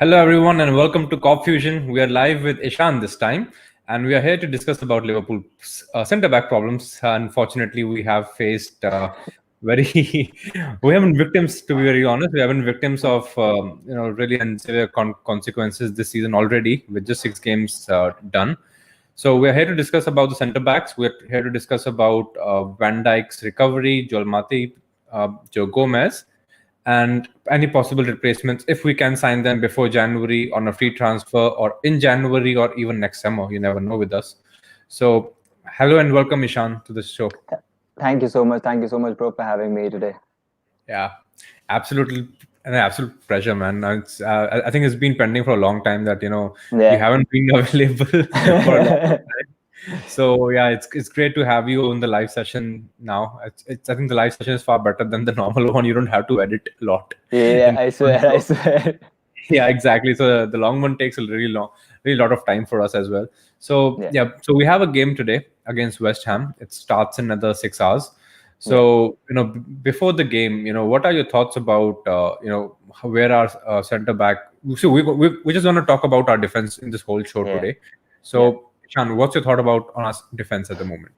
Hello, everyone, and welcome to Cop Fusion. We are live with Ishan this time, and we are here to discuss about Liverpool centre back problems. Unfortunately, we have faced very we haven't victims, to be very honest. We haven't victims of really unsevere consequences this season already with just 6 games done. So we're here to discuss about the centre backs. We're here to discuss about Van Dijk's recovery, Joel Matip, Joe Gomez, and any possible replacements if we can sign them before January on a free transfer or in January or even next summer. You never know with us. So hello and welcome, Ishan, to the show. Thank you so much. Thank you so much, bro, for having me today. Yeah, absolutely. An absolute pleasure, man. I think it's been pending for a long time that you haven't been available for a long time. So yeah, it's great to have you on the live session now. I think the live session is far better than the normal one. You don't have to edit a lot. Yeah, I swear. Yeah, exactly. So the long one takes a really lot of time for us as well. So yeah, so we have a game today against West Ham. It starts in another 6 hours. So before the game, what are your thoughts about where our centre back? So we just want to talk about our defense in this whole show today. So Ishan, what's your thought about on our defense at the moment?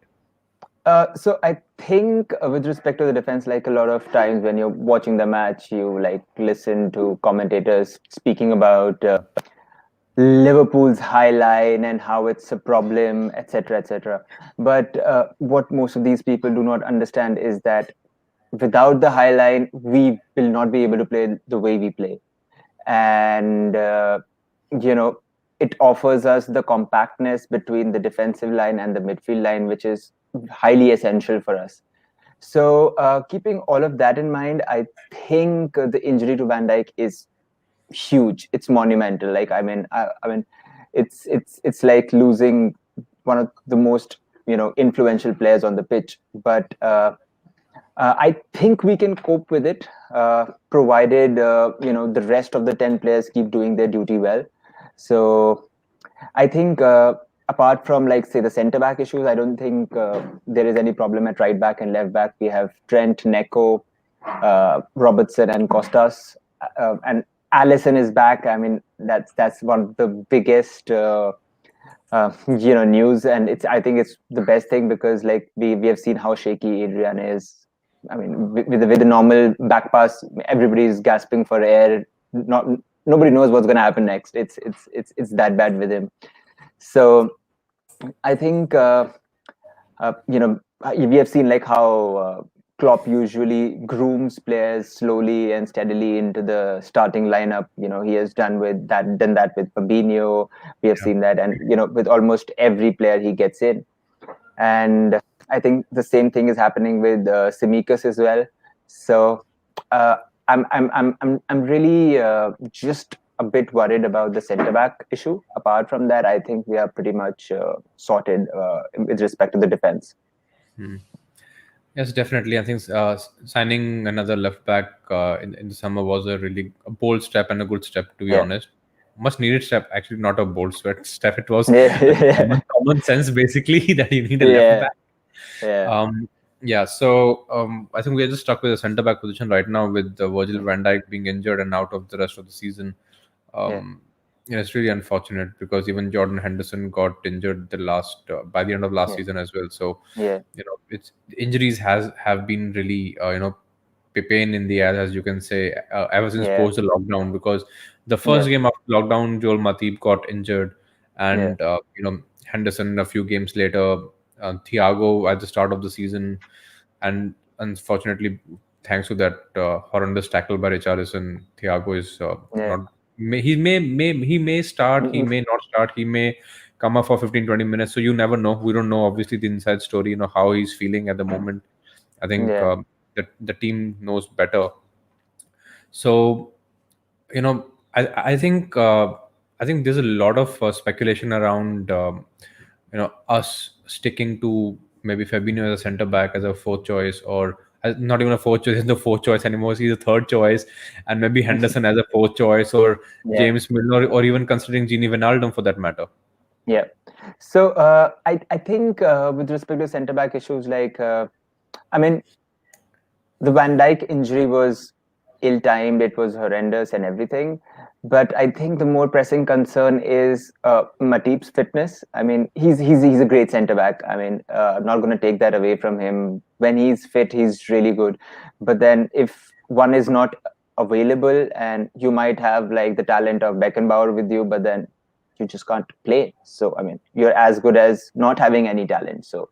So I think with respect to the defense, like a lot of times when you're watching the match, you like listen to commentators speaking about Liverpool's high line and how it's a problem, etc., etc. But what most of these people do not understand is that without the high line, we will not be able to play the way we play, and it offers us the compactness between the defensive line and the midfield line, which is highly essential for us. So, keeping all of that in mind, I think the injury to Van Dijk is huge. It's monumental. Like, I mean, it's like losing one of the most influential players on the pitch. But I think we can cope with it, provided the rest of the 10 players keep doing their duty well. So I think apart from like say the centre back issues, I don't think there is any problem at right back and left back. We have Trent, Neco, Robertson, and Costas, and Allison is back. I mean that's one of the biggest news, and I think it's the best thing because like we have seen how shaky Adrian is. I mean, with the normal back pass, everybody is gasping for air. Nobody knows what's going to happen next. It's that bad with him. So I think we have seen like how Klopp usually grooms players slowly and steadily into the starting lineup. He has done that with Fabinho. We have seen that, and with almost every player he gets in. And I think the same thing is happening with Tsimikas as well. So I'm really just a bit worried about the centre back issue. Apart from that, I think we are pretty much sorted with respect to the defense. Yes, definitely. I think signing another left back in the summer was a really bold step and a good step, to be honest. Much needed step, actually, not a bold step. It was common sense, basically, that you need a left back. So I think we are just stuck with the centre back position right now with Virgil van Dijk being injured and out of the rest of the season. It's really unfortunate because even Jordan Henderson got injured by the end of last season as well. So it's injuries have been really pain in the ass, as you can say, ever since post the lockdown, because the first game of lockdown, Joel Matip got injured, and Henderson a few games later, Thiago at the start of the season, and unfortunately, thanks to that horrendous tackle by Richarlison, Thiago is not. He may start, he may not start, he may come up for 15-20 minutes. So you never know. We don't know obviously the inside story, how he's feeling at the moment. I think the team knows better. So I think there's a lot of speculation around us sticking to maybe Fabinho as a centre back as a fourth choice, or not even a fourth choice, the fourth choice anymore. He's a third choice, and maybe Henderson as a fourth choice, or James Milner, or even considering Gini Wijnaldum for that matter. Yeah. So I think with respect to centre back issues, like I mean, the Van Dijk injury was ill-timed, it was horrendous and everything. But I think the more pressing concern is Matip's fitness. I mean, he's a great centre back. I mean, I'm not going to take that away from him. When he's fit, he's really good. But then if one is not available, and you might have like the talent of Beckenbauer with you, but then you just can't play. So I mean, you're as good as not having any talent. So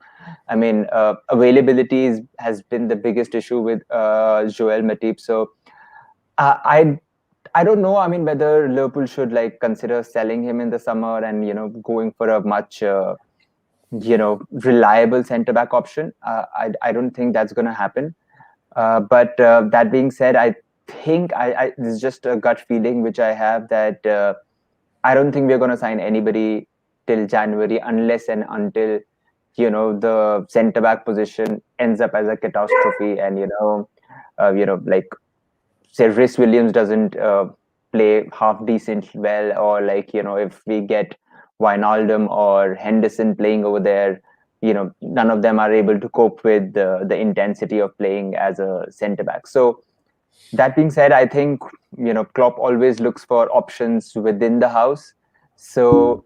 I mean, availability has been the biggest issue with Joel Matip. So I don't know. I mean, whether Liverpool should like consider selling him in the summer and going for a much reliable centre back option. I don't think that's going to happen. But that being said, I think I this is just a gut feeling which I have that I don't think we're going to sign anybody till January unless and until the centre back position ends up as a catastrophe, and like say Rhys Williams doesn't play half decent well, or like if we get Wijnaldum or Henderson playing over there, none of them are able to cope with the intensity of playing as a centre back. So that being said, I think Klopp always looks for options within the house. So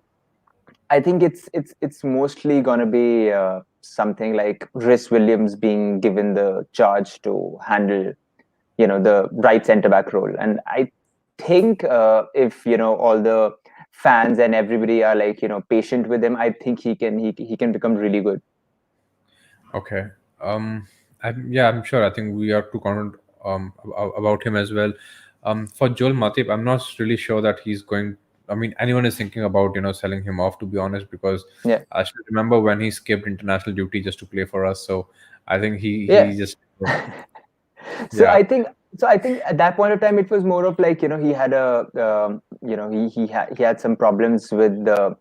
I think it's mostly gonna be something like Rhys Williams being given the charge to handle the right centre back role. And I think if all the fans and everybody are like patient with him, I think he can become really good. Okay. I'm sure. I think we are too confident about him as well. For Joel Matip, I'm not really sure that he's going. I mean, anyone is thinking about selling him off, to be honest, because Yeah. I still remember when he skipped international duty just to play for us. So I think he just So yeah. I think at that point of time it was more of like he had a he had some problems with the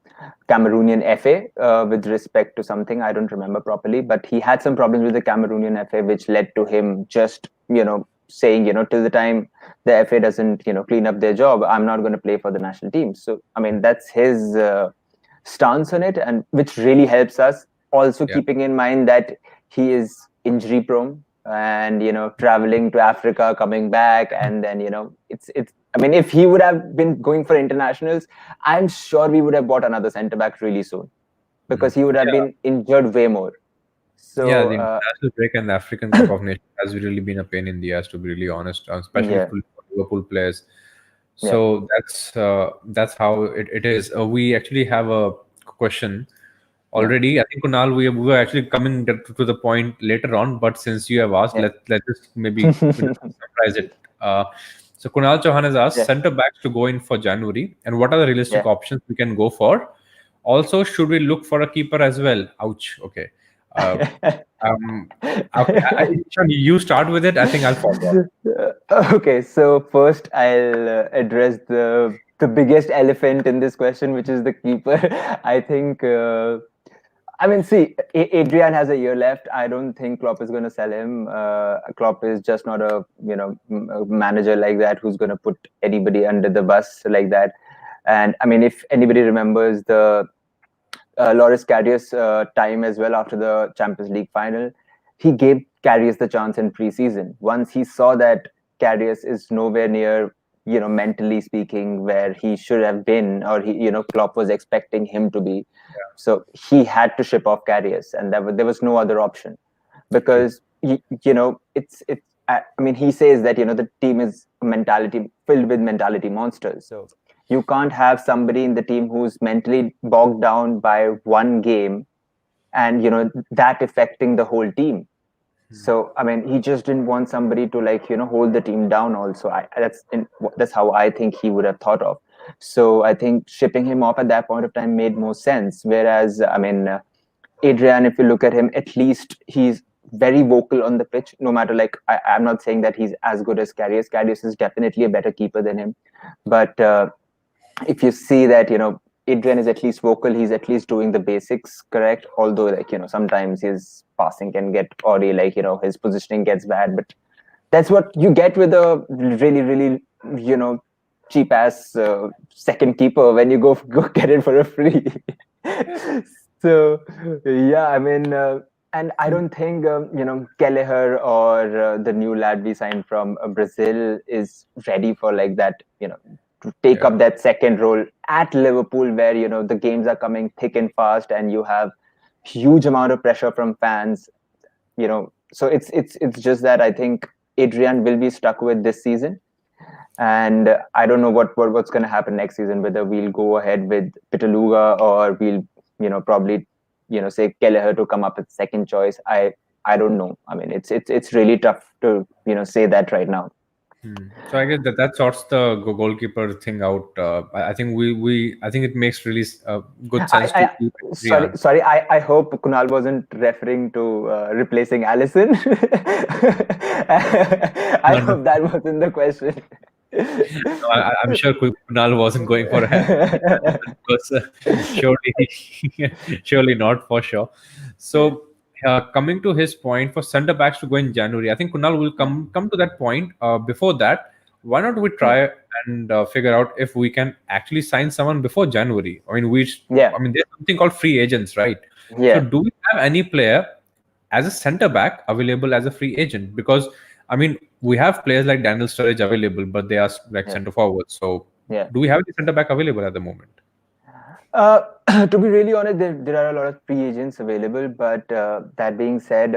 Cameroonian FA with respect to something I don't remember properly, but he had some problems with the Cameroonian FA which led to him just saying till the time the FA doesn't clean up their job, I'm not going to play for the national team. So I mean that's his stance on it, and which really helps us. Also keeping in mind that he is injury prone, and traveling to Africa, coming back, and then it's I mean, if he would have been going for internationals, I'm sure we would have bought another centre back really soon, because he would have been injured way more. Yeah, So the international break and the African Cup of Nations has really been a pain in the ass, to be really honest, especially yeah, for Liverpool players. yeah, So that's how it is. We actually have a question yeah, already. I think Kunal, we were actually coming to the point later on, but since you have asked, yeah, let's just maybe summarize it. So Kunal Chauhan has asked yeah, centre backs to go in for January, and what are the realistic yeah. options we can go for? Also, should we look for a keeper as well? Ouch. Okay. Uh, um, okay. Ishan, you start with it. I think I'll follow up. Okay, so first I'll address the biggest elephant in this question, which is the keeper. I think. I mean, see, Adrian has a year left. I don't think Klopp is going to sell him. Klopp is just not a a manager like that who's going to put anybody under the bus like that. And I mean, if anybody remembers the Loris Karius time as well after the Champions League final, he gave Karius the chance in preseason. Once he saw that Karius is nowhere near, mentally speaking, where he should have been, or Klopp was expecting him to be. So he had to ship off Karius, and there was no other option, True. because it's. I mean, he says that the team is mentality filled with mentality monsters. So you can't have somebody in the team who's mentally bogged down by one game, and that affecting the whole team. So I mean, he just didn't want somebody to like hold the team down also. That's how I think he would have thought of. So I think shipping him off at that point of time made more sense. Whereas I mean, Adrian, if you look at him, at least he's very vocal on the pitch. No matter, like, I'm not saying that he's as good as Karius. Karius is definitely a better keeper than him, but if you see that Adrian is at least vocal, he's at least doing the basics correct. Although, like, sometimes his passing can get oddly, like, his positioning gets bad. But that's what you get with a really, really, cheap ass second keeper when you go get it for a free. So yeah, I mean, And I don't think Kelleher or the new lad we signed from Brazil is ready for like that, to take up that second role at Liverpool, where the games are coming thick and fast, and you have huge amount of pressure from fans. So it's just that I think Adrian will be stuck with this season, and I don't know what's going to happen next season, whether we'll go ahead with Pitaluga or we'll probably say Kelleher to come up with second choice. I don't know. I mean, it's really tough to say that right now. So I guess that sorts the goalkeeper thing out. I think I think it makes really good sense to I keep Adrian. sorry. I hope Kunal wasn't referring to replacing Allison. I No, no, hope that wasn't the question. no, I'm sure Kunal wasn't going for because surely, surely not for sure. So coming to his point for centre backs to go in January, I think Kunal will come to that point. Before that, why not we try and figure out if we can actually sign someone before January? I mean, Yeah, I mean, there's something called free agents, right? So yeah. do we have any player as a centre back available as a free agent? Because I mean, we have players like Daniel Sturridge available, but they are like Yeah. centre forward. So Yeah. do we have any centre back available at the moment? Uh, to be really honest, there are a lot of free agents available. But that being said,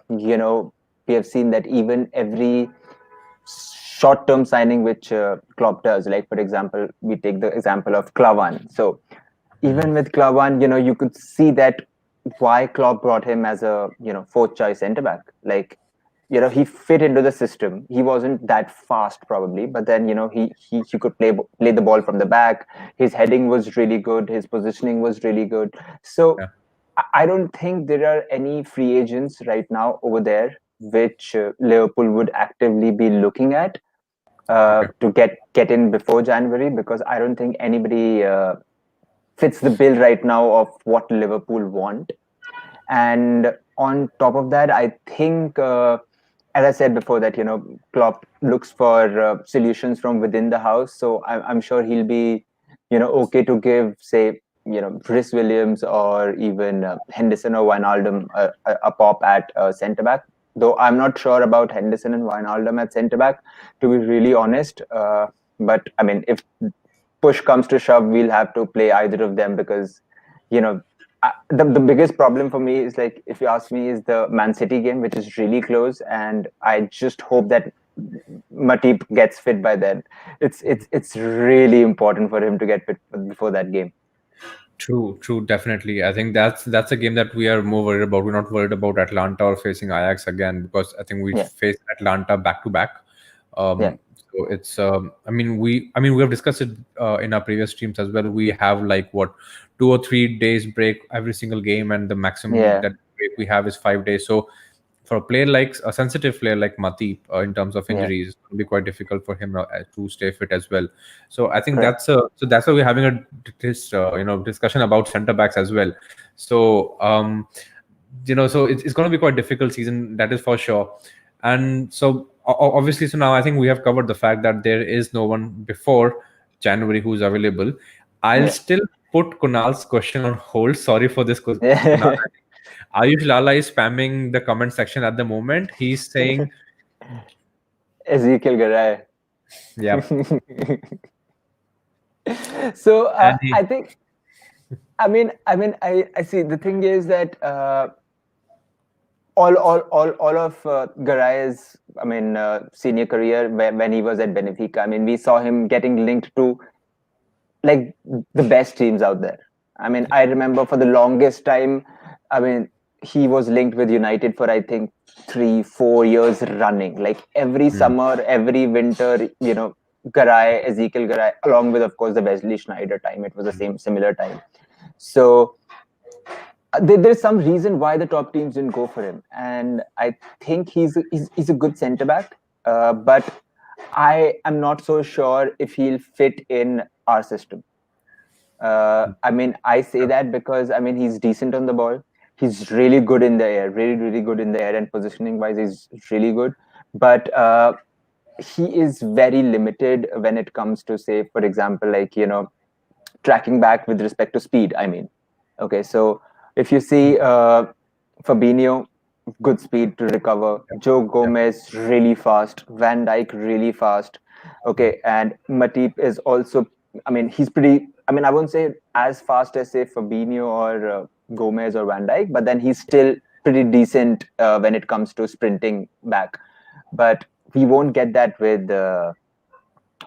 we have seen that even every short-term signing which Klopp does, like for example, we take the example of Klavan. So even with Klavan, you could see that why Klopp brought him as a fourth choice centre back. Like he fit into the system. He wasn't that fast probably, but then he could play the ball from the back. His heading was really good. His positioning was really good. So Yeah. I don't think there are any free agents right now over there which Liverpool would actively be looking at Okay. to get in before January, because I don't think anybody fits the bill right now of what Liverpool want. And on top of that, I think, as I said before, that Klopp looks for solutions from within the house. So I'm sure he'll be, okay to give, say, Chris Williams or even Henderson or Wijnaldum a pop at centre back. Though I'm not sure about Henderson and Wijnaldum at centre back, to be really honest. But I mean, if push comes to shove, we'll have to play either of them, because the biggest problem for me is, like, if you ask me, is the Man City game, which is really close, and I just hope that Matip gets fit by then. It's really important for him to get fit before that game. True, definitely. I think that's a game that we are more worried about. We're not worried about Atlanta or facing Ajax again, because I think we Yeah, face Atlanta back to back. yeah, So it's I mean we have discussed it in our previous streams as well. We have like what 2 or 3 days break every single game, and the maximum yeah, that break we have is 5 days. So for a player like a sensitive player like Matip, in terms of yeah. injuries, it's going to be quite difficult for him to stay fit as well. So I think Correct. that's why we're having this discussion about centre backs as well. So so it's going to be quite difficult season, that is for sure. And so obviously, so now I think we have covered the fact that there is no one before January who's available. I'll Yeah. still put Kunal's question on hold. Sorry for this, Kunal. Yeah. Ayush Lala is spamming the comment section at the moment. He's saying, Ezekiel Garay. "Yeah," So and he, I think, I see. The thing is that all of Garay's, senior career, when he was at Benfica, I mean, we saw him getting linked to like the best teams out there. I mean, I remember for the longest time, I mean, he was linked with United for, I think, 3-4 years running. Like every Hmm. summer, every winter, Garay, Ezekiel Garay, along with, of course, the Wesley Schneider time. It was the similar time. So there's some reason why the top teams didn't go for him, and I think he's a good centre back, but I am not so sure if he'll fit in our system. I mean, I say that because I mean he's decent on the ball. He's really good in the air, really good in the air, and positioning wise, he's really good. But he is very limited when it comes to, say, for example, like tracking back with respect to speed. I mean, okay, so if you see, Fabinho, good speed to recover. Joe Gomez, really fast. Van Dijk, really fast. Okay, and Matip is also, I mean, he's pretty, I mean, I won't say as fast as, say, Fabinho or Gomez or Van Dijk, but then he's still pretty decent when it comes to sprinting back. But we won't get that with,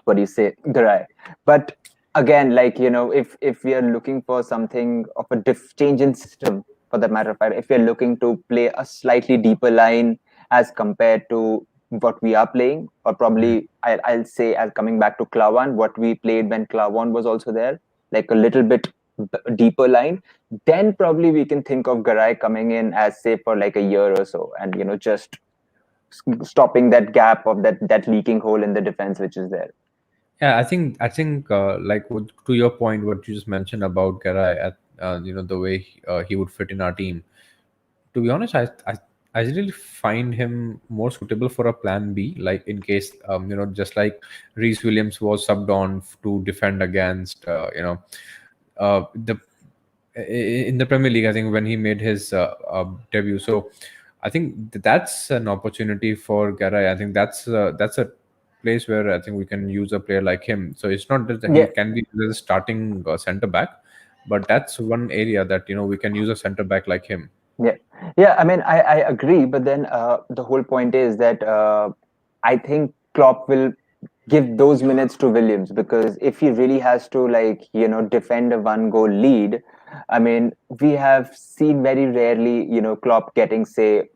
what do you say, Garay. But again, like, if we are looking for something of a change in system, for that matter of fact, if we're looking to play a slightly deeper line as compared to what we are playing, or probably I'll say, as coming back to Klavan, what we played when Klavan was also there, like a little bit deeper line, then probably we can think of Garay coming in as, say, for like a year or so, and just stopping that gap of that leaking hole in the defense which is there. Yeah, I think like to your point, what you just mentioned about Garay, the way he would fit in our team. To be honest, I really find him more suitable for a plan B, like in case just like Reece Williams was subbed on to defend against the in the Premier League. I think when he made his debut, so I think that's an opportunity for Garay. I think that's a place where I think we can use a player like him. So it's not that he Yeah. can be the starting center back, but that's one area that we can use a center back like him. Yeah. I mean, I agree, but then the whole point is that I think Klopp will give those minutes to Williams, because if he really has to, like, defend a 1-goal lead, I mean, we have seen very rarely, Klopp getting, say,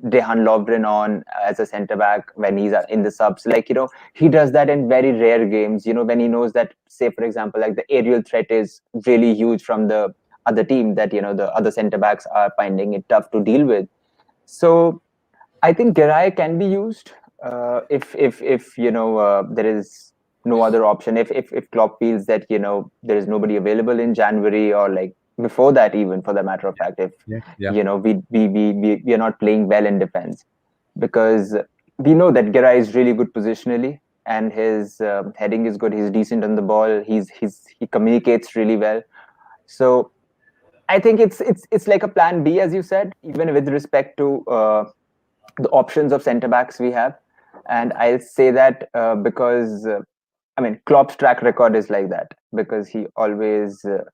Dejan Lovren on as a centre back when he's in the subs. Like, he does that in very rare games, when he knows that, say, for example, like the aerial threat is really huge from the other team, that, the other centre backs are finding it tough to deal with. So I think Garay can be used if there is no other option. If Klopp feels that there is nobody available in January, or like before that, even for the matter of fact, if Yeah. we are not playing well in defense, because we know that Garay is really good positionally, and his heading is good. He's decent on the ball. He communicates really well. So I think it's like a plan B, as you said, even with respect to the options of centre backs we have. And I'll say that because I mean, Klopp's track record is like that, because he always uh,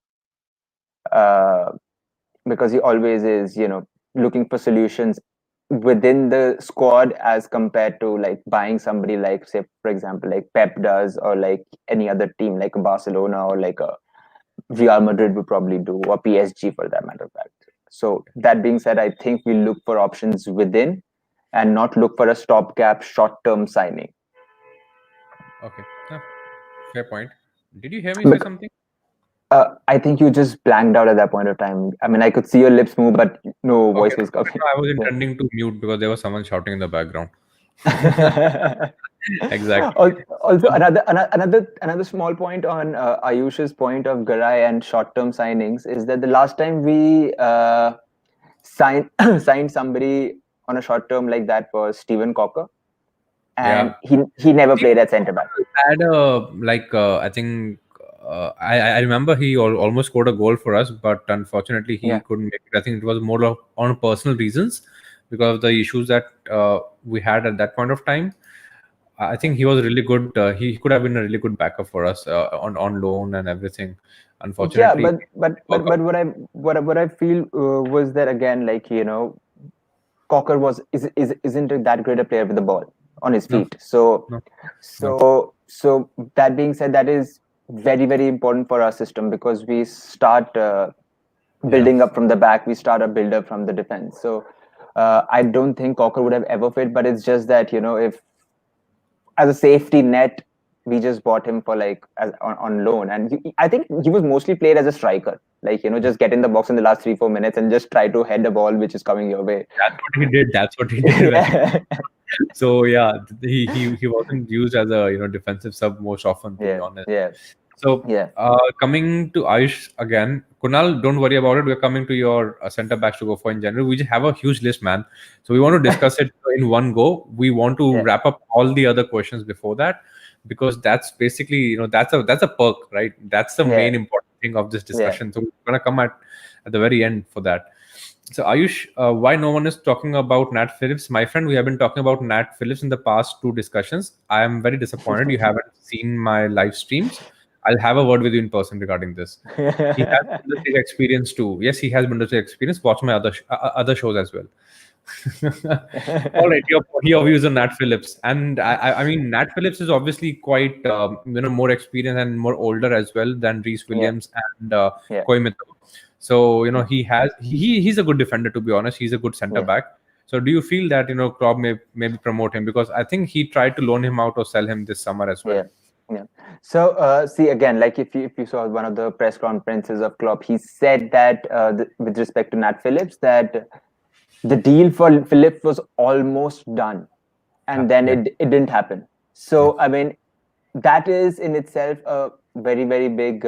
is looking for solutions within the squad, as compared to like buying somebody, like, say, for example, like Pep does, or like any other team like a Barcelona, or like a Real Madrid would probably do, or PSG for that matter of fact. So that being said, I think we look for options within, and not look for a stopgap short-term signing. Okay. Yeah, fair point. Did you hear me say something? I think you just blanked out at that point of time. I mean, I could see your lips move, but no voice Okay. was coming. I was intending to mute because there was someone shouting in the background. Exactly. Also, another small point on Ayush's point of Garay and short-term signings is that the last time we signed signed somebody on a short term like that was Steven Cocker, and he never played at centre back. Had I think I remember he almost scored a goal for us, but unfortunately he couldn't make it. I think it was more on personal reasons because of the issues that we had at that point of time. I think he was really good. He could have been a really good backup for us on loan and everything. Unfortunately, Yeah, but what I feel was that, again, like, Cocker isn't that great a player with the ball on his no, feet. So no, no. so that being said, that is very, very important for our system, because we start building up from the back. We start a build up from the defense. So I don't think Cocker would have ever fit, but it's just that, if as a safety net, we just bought him for like on loan, and I think he was mostly played as a striker, like, just get in the box in the last 3-4 minutes and just try to head the ball which is coming your way. That's what he did. So yeah, he wasn't used as a defensive sub most often, to be honest. Yeah. So coming to Ayush again, Kunal, don't worry about it. We're coming to your center backs to go for in general. We just have a huge list, man. So we want to discuss it in one go. We want to wrap up all the other questions before that, because that's basically that's a perk, right? That's the main important thing of this discussion. So we're gonna come at the very end for that. So Ayush, why no one is talking about Nat Phillips? My friend, we have been talking about Nat Phillips in the past two discussions. I am very disappointed you haven't seen my live streams. I'll have a word with you in person regarding this. He has Bundesliga experience too. Yes, he has Bundesliga experience. Watch my other shows as well. All right, your views on Nat Phillips, and I mean Nat Phillips is obviously quite more experienced and more older as well than Reece Yeah, Williams and yeah, Koimito. So he's a good defender, to be honest. He's a good center yeah. back. So do you feel that Klopp may maybe promote him, because I think he tried to loan him out or sell him this summer as well. Yeah, yeah. So, see again, like if you saw one of the press conferences of Klopp, he said that with respect to Nat Phillips, that the deal for Phillips was almost done, and then Yeah, it didn't happen. yeah, So, I mean, that is in itself a very very big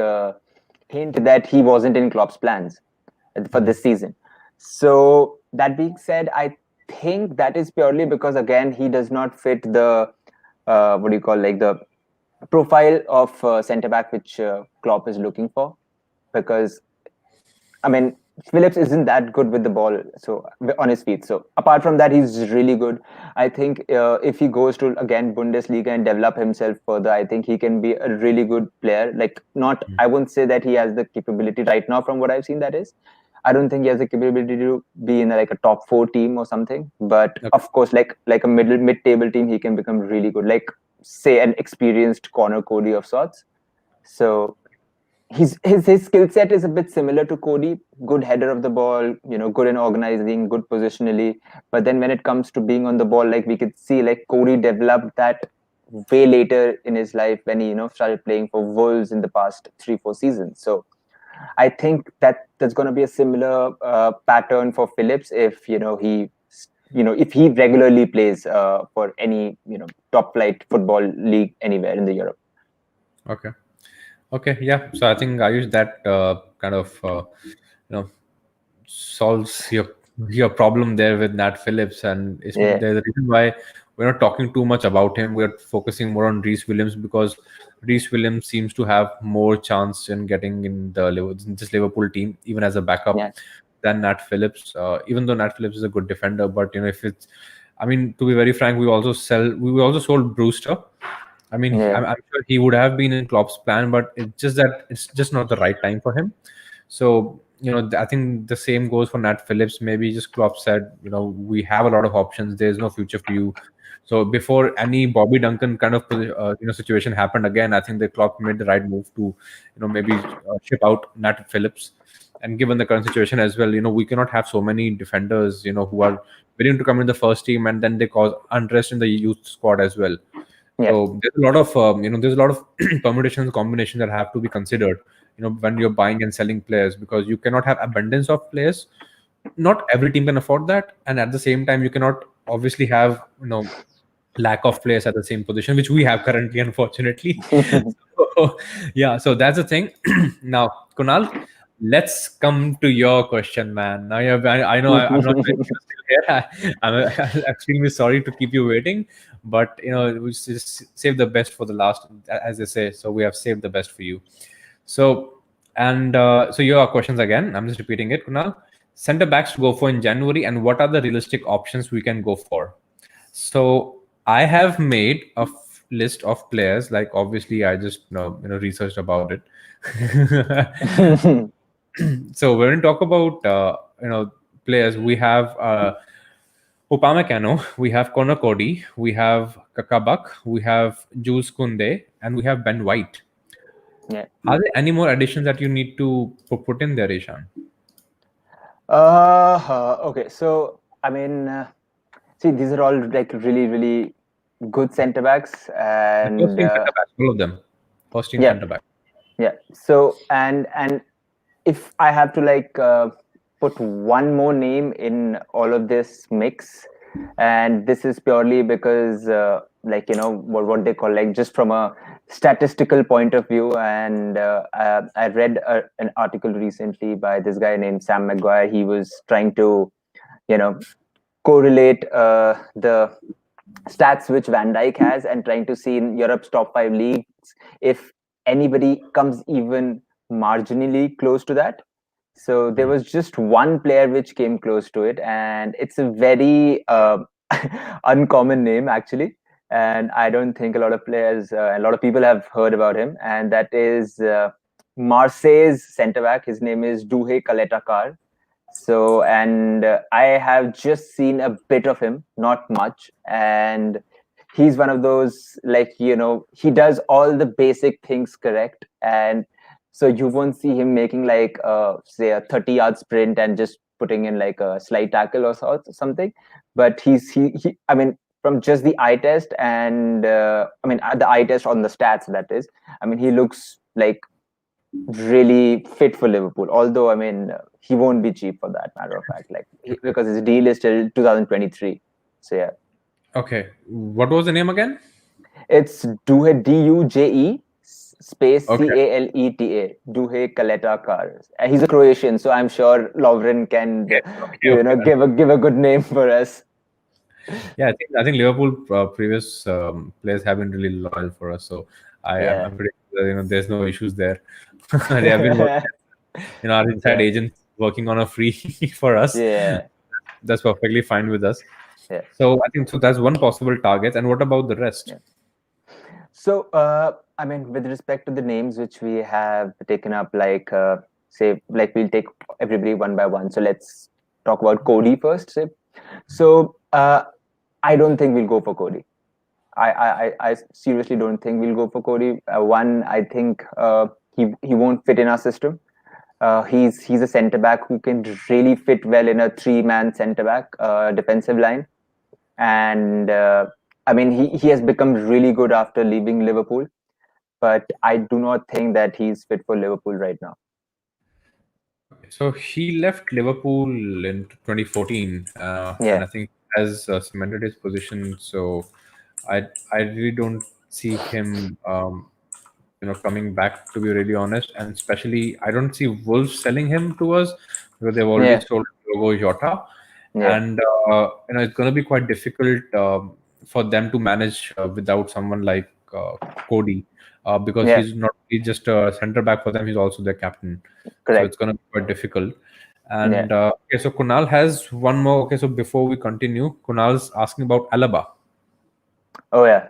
hint that he wasn't in Klopp's plans for Mhm. this season. So that being said, I think that is purely because again he does not fit the what do you call, like the profile of centre back which Klopp is looking for, because I mean Phillips isn't that good with the ball, so on his feet. So apart from that, he's really good. I think if he goes to again Bundesliga and develop himself further, I think he can be a really good player. Like not, I won't say that he has the capability right now from what I've seen. That is, I don't think he has the capability to be in like a top four team or something. But Okay. of course, like a mid table team, he can become really good. Like say an experienced corner Cody of sorts. So his skill set is a bit similar to Cody. Good header of the ball, good in organizing, good positionally. But then when it comes to being on the ball, like we could see, like Cody developed that way later in his life when he started playing for Wolves in the past 3-4 seasons. So I think that's going to be a similar pattern for Phillips if if he regularly plays for any top flight football league anywhere in the Europe. Okay. Okay. Yeah. So I think I use that kind of know solves your problem there with Nat Phillips, and Yeah, there's a reason why we're not talking too much about him. We're focusing more on Reece Williams, because Reece Williams seems to have more chance in getting in in this Liverpool team, even as a backup, yeah, than Nat Phillips. Even though Nat Phillips is a good defender, but if it's, I mean, to be very frank, we also sold Brewster. I mean, yeah, I'm sure he would have been in Klopp's plan, but it's just that it's just not the right time for him. So, I think the same goes for Nat Phillips. Maybe just Klopp said, we have a lot of options. There's no future for you. So before any Bobby Duncan kind of situation happened again, I think the Klopp made the right move to, maybe ship out Nat Phillips. And given the current situation as well, we cannot have so many defenders, who are willing to come in the first team and then they cause unrest in the youth squad as well. yeah. So there's a lot of there's a lot of permutations, combinations that have to be considered, when you're buying and selling players, because you cannot have abundance of players. Not every team can afford that, and at the same time, you cannot obviously have lack of players at the same position, which we have currently, unfortunately. So, yeah, so that's the thing. Now, Kunal, let's come to your question, man. Now, I know I'm not sure if you're still here. I'm extremely sorry to keep you waiting, but we just save the best for the last, as they say. So we have saved the best for you. So, and so your questions again. I'm just repeating it, Kunal. Center backs to go for in January, and what are the realistic options we can go for? So I have made a list of players. Like obviously, I just researched about it. So when we talk about players, we have Upamecano, we have Conor Cody, we have Kabak, we have Jules Koundé, and we have Ben White. Yeah. Are there any more additions that you need to put in there, Ishan? Okay. So I mean, see, these are all like really, really good centre backs, The first and team centre backs, all of them. First team yeah, centre back. yeah. So and if I have to like put one more name in all of this mix, and this is purely because like what they call, like just from a statistical point of view, and I read an article recently by this guy named Sam Maguire. He was trying to you know correlate the stats which Van Dijk has and trying to see in Europe's top five leagues if anybody comes even marginally close to that. So there was just one player which came close to it, and it's a very uncommon name actually. And I don't think a lot of players, a lot of people have heard about him, and that is Marseille's centre back. His name is Duje Ćaleta-Car. So, and I have just seen a bit of him, not much, and he's one of those, like, he does all the basic things correct, and so you won't see him making like say a 30-yard sprint and just putting in like a slight tackle or something. But he I mean, from just the eye test, and the eye test on the stats, that is, I mean, he looks like really fit for Liverpool. Although, I mean, he won't be cheap for that matter of fact, like, because his deal is till 2023. So yeah. Okay, what was the name again? It's Duje, Duje space Okay. Caleta, Duje Ćaleta-Car. He's a Croatian, so I'm sure Lovren can give a good name for us. Yeah, I think Liverpool previous players have been really loyal for us, so I'm pretty sure, there's no issues there. They have been working, our inside agents working on a free for us. Yeah. That's perfectly fine with us. Yeah. So I think so that's one possible target. And what about the rest? Yeah. So I mean, with respect to the names which we have taken up, like say, like, we'll take everybody one by one. So let's talk about Cody first. Say. So I don't think we'll go for Cody. I seriously don't think we'll go for Cody. One, I think he won't fit in our system. He's a centre back who can really fit well in a 3-man centre back defensive line, and I mean, he has become really good after leaving Liverpool, but I do not think that he's fit for Liverpool right now. So he left Liverpool in 2014, and I think has cemented his position. So I really don't see him coming back, to be really honest. And especially I don't see Wolves selling him to us because they've already sold Diogo Jota, and it's going to be quite difficult for them to manage without someone like Cody. Because he's just a centre back for them. He's also their captain. Correct. So it's going to be quite difficult. And okay, so Kunal has one more. Okay, so before we continue, Kunal's asking about Alaba. Oh yeah,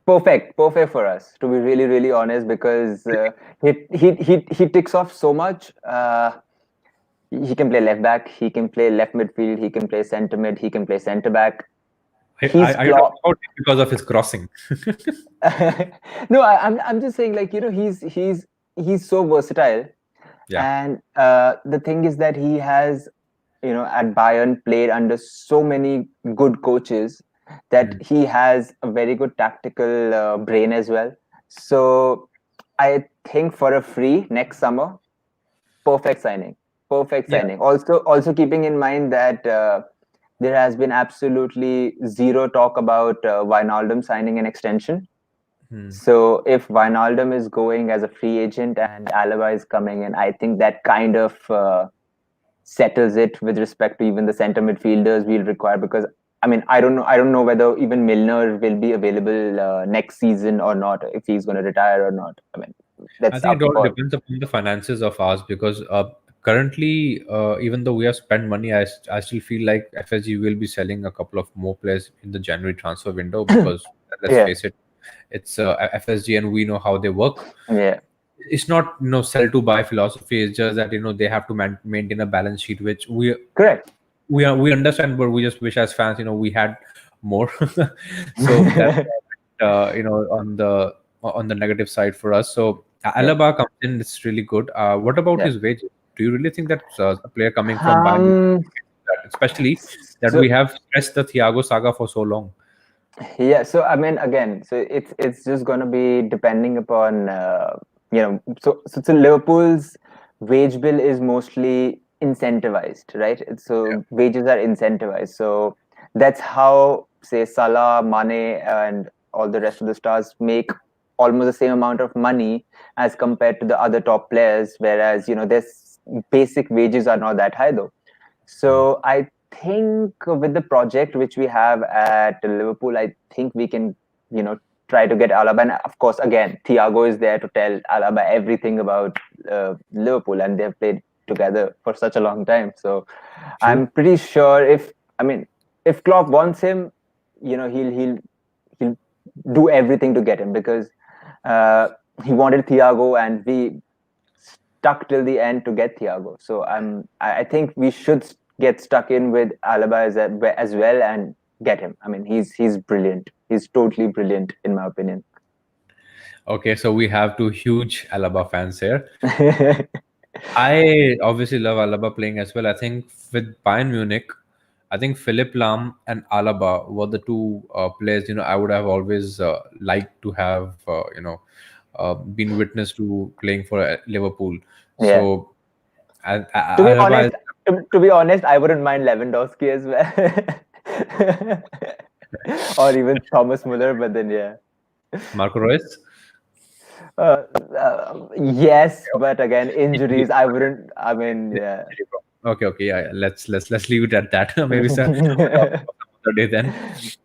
perfect for us, to be really, really honest, because he ticks off so much. He can play left back, he can play left midfield, he can play centre mid, he can play centre back. I talk about it because of his crossing. No, I'm just saying, like, he's so versatile. And the thing is that he has, at Bayern, played under so many good coaches that he has a very good tactical brain as well. So I think for a free next summer, perfect signing. Also keeping in mind that there has been absolutely zero talk about Wijnaldum signing an extension. So if Wijnaldum is going as a free agent and Alaba is coming in, I think that kind of settles it with respect to even the centre midfielders we'll require. Because I mean, I don't know whether even Milner will be available next season or not, if he's going to retire or not. I mean, I think it all depends upon the finances of ours, because currently, even though we have spent money, I still feel like FSG will be selling a couple of more players in the January transfer window, because let's face it, it's FSG and we know how they work. It's not sell to buy philosophy. It's just that they have to maintain a balance sheet, which we understand, but we just wish as fans we had more. So that's on the negative side for us. So Alaba comes in, it's really good. What about his wages? Do you really think that a player coming from Bayern, especially that we have stressed the Thiago saga for so long? Yeah, so I mean, again, so it's just going to be depending upon so Liverpool's wage bill is mostly incentivized, right? So wages are incentivized. So that's how, say, Salah, Mane, and all the rest of the stars make almost the same amount of money as compared to the other top players, whereas their basic wages are not that high though. So I think with the project which we have at Liverpool, I think we can try to get Alaba. And of course, again, Thiago is there to tell Alaba everything about Liverpool, and they've played together for such a long time. So I'm pretty sure if Klopp wants him, he'll do everything to get him, because he wanted Thiago and we stuck till the end to get Thiago. So I think we should get stuck in with Alaba as well and get him. I mean, he's brilliant. He's totally brilliant in my opinion. Okay, so we have two huge Alaba fans here. I obviously love Alaba playing as well. I think with Bayern Munich, I think Philipp Lahm and Alaba were the two players, I would have always liked to have, been witness to playing for Liverpool. Yeah. So, To be honest, I wouldn't mind Lewandowski as well, or even Thomas Muller. But then, yeah, Marco Reus. Yes, but again, injuries. I wouldn't. I mean, yeah. Okay, yeah. Let's leave it at that. Maybe another day then.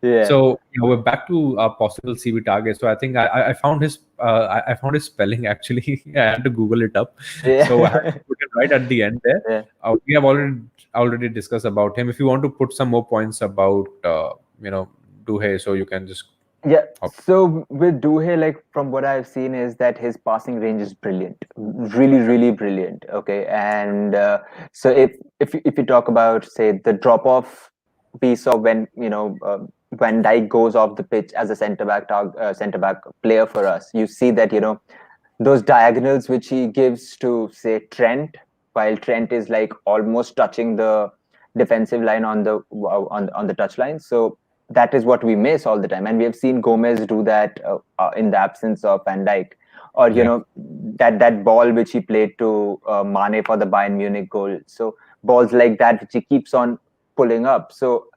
Yeah. So we're back to our possible CB target. So I think I found his I found his spelling actually. I had to Google it up. Yeah. So I had to put it right at the end there. Yeah. We have already discussed about him. If you want to put some more points about Duje, so you can just. Yeah. So with Duje, like from what I've seen, is that his passing range is brilliant, really, really brilliant. Okay, and so if you talk about, say, the drop off we saw when when Dijk goes off the pitch as a centre back player for us, you see that those diagonals which he gives to, say, Trent, while Trent is like almost touching the defensive line on the touch line. So that is what we miss all the time, and we have seen Gomez do that in the absence of Van Dijk, or that ball which he played to Mane for the Bayern Munich goal. So balls like that which he keeps on pulling up. So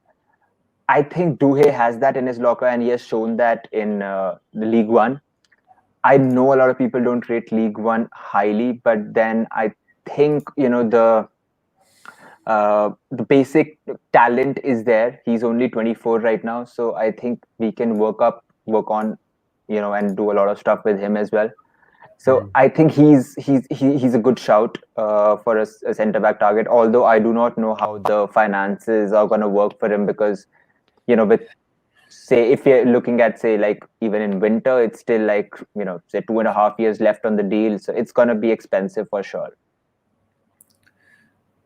I think Duje has that in his locker, and he has shown that in the League One. I know a lot of people don't rate League One highly, but then I think the basic talent is there. He's only 24 right now, so I think we can work on, and do a lot of stuff with him as well. So I think he's a good shout for a centre back target. Although I do not know how the finances are going to work for him, because with, say, if you're looking at, say, like even in winter, it's still like say 2.5 years left on the deal, so it's going to be expensive for sure.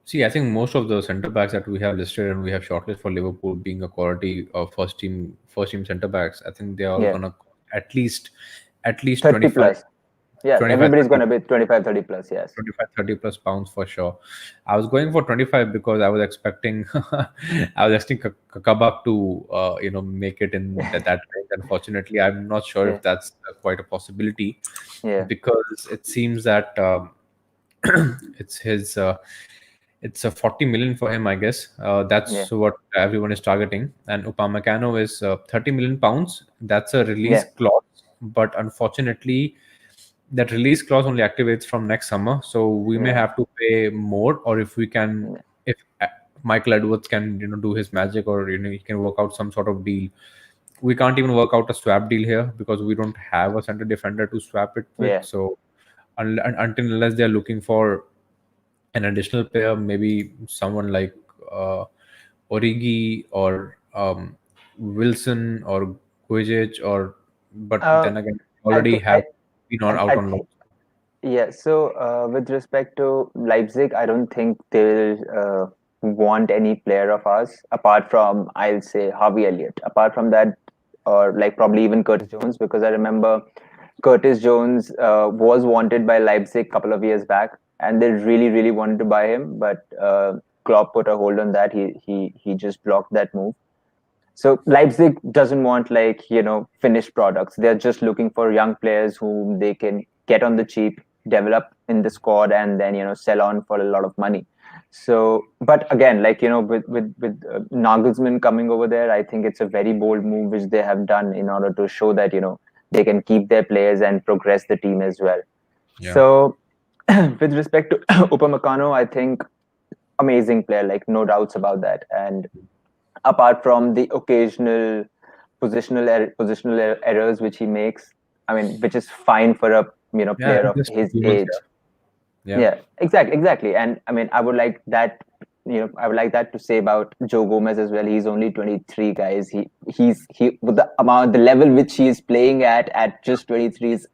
See, I think most of the centre backs that we have listed and we have shortlisted for Liverpool being a quality of first team centre backs, I think they are all gonna at least 30 25 plus. Yeah, 25, everybody's 30, going to be 25, 30 plus. Yes. 25, 30 plus pounds for sure. I was going for 25 because I was expecting Kabak to make it in that range. Unfortunately, I'm not sure if that's quite a possibility, because it seems that it's a 40 million for him, I guess. That's what everyone is targeting. And Upamecano is 30 million pounds. That's a release clause, but unfortunately, that release clause only activates from next summer. So we may have to pay more, or if Michael Edwards can do his magic, or he can work out some sort of deal. We can't even work out a swap deal here because we don't have a center defender to swap it with. So unless they're looking for an additional player, maybe someone like Origi or Wilson or Gujic, but then again, already have been out on loan. Yeah, so with respect to Leipzig, I don't think they'll want any player of ours apart from, I'll say, Harvey Elliott. Apart from that, or like probably even Curtis Jones, because I remember Curtis Jones was wanted by Leipzig a couple of years back, and they really, really wanted to buy him, but Klopp put a hold on that. He just blocked that move. So Leipzig doesn't want finished products. They're just looking for young players whom they can get on the cheap, develop in the squad, and then sell on for a lot of money. So, but again, with Nagelsmann coming over there, I think it's a very bold move which they have done in order to show that they can keep their players and progress the team as well. Yeah. So, with respect to Upamecano, I think amazing player, no doubts about that. And apart from the occasional positional errors which he makes, I mean, which is fine for a player of his age. Yeah, exactly. And I mean, I would like that. I would like that to say about Joe Gomez as well. He's only 23, guys. He with the level which he is playing at just 23 is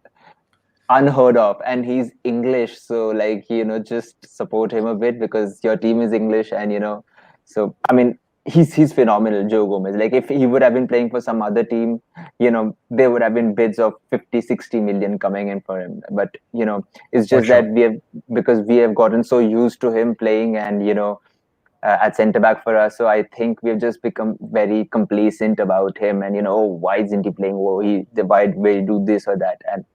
unheard of, and he's English, so like just support him a bit because your team is English, and so I mean he's phenomenal, Joe Gomez. Like if he would have been playing for some other team, there would have been bids of 50-60 million coming in for him, but it's For just sure. that because we have gotten so used to him playing, and at centre back for us. So I think we've just become very complacent about him, and oh, why isn't he playing? Oh, why will he do this or that? And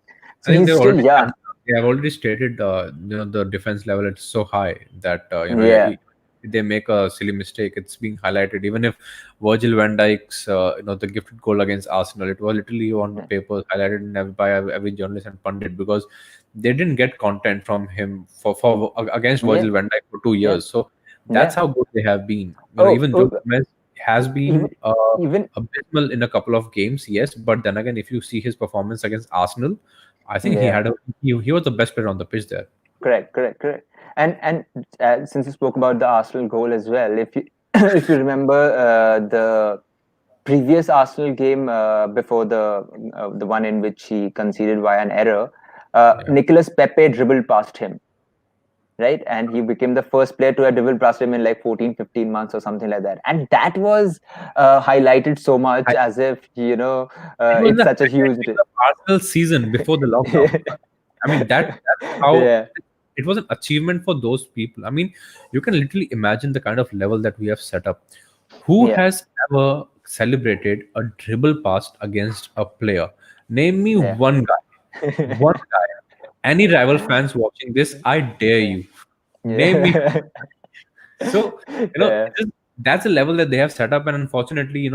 I so think he's still young. they have already stated, the defense level it's so high that Yeah, if they make a silly mistake, it's being highlighted. Even if Virgil van Dijk's, the gifted goal against Arsenal, it was literally on the paper highlighted by every journalist and pundit because they didn't get content from him for against yeah, Virgil van Dijk for 2 years. yeah, So that's yeah. how good they have been. Oh, Even Joe oh, Gomez has even been even abysmal in a couple of games, yes, but then again, if you see his performance against Arsenal, I think yeah. he was the best player on the pitch there. Correct. And since you spoke about the Arsenal goal as well, if you if you remember the previous Arsenal game before the one in which he conceded via an error, Yeah. Nicolas Pepe dribbled past him, right? And he became the first player to have dribbled past him in like 14, 15 months or something like that. And that was highlighted so much I, as if, it was it's the such a highlight huge. reel of Arsenal season before the lockdown. Yeah. I mean that's how Yeah. it was an achievement for those people. I mean, you can literally imagine the kind of level that we have set up. Who Yeah. has ever celebrated a dribble pass against a player? Name me Yeah. one guy. One guy. Any rival fans watching this, I dare you. Name me. Yeah. So, Yeah. that's a level that they have set up. And unfortunately,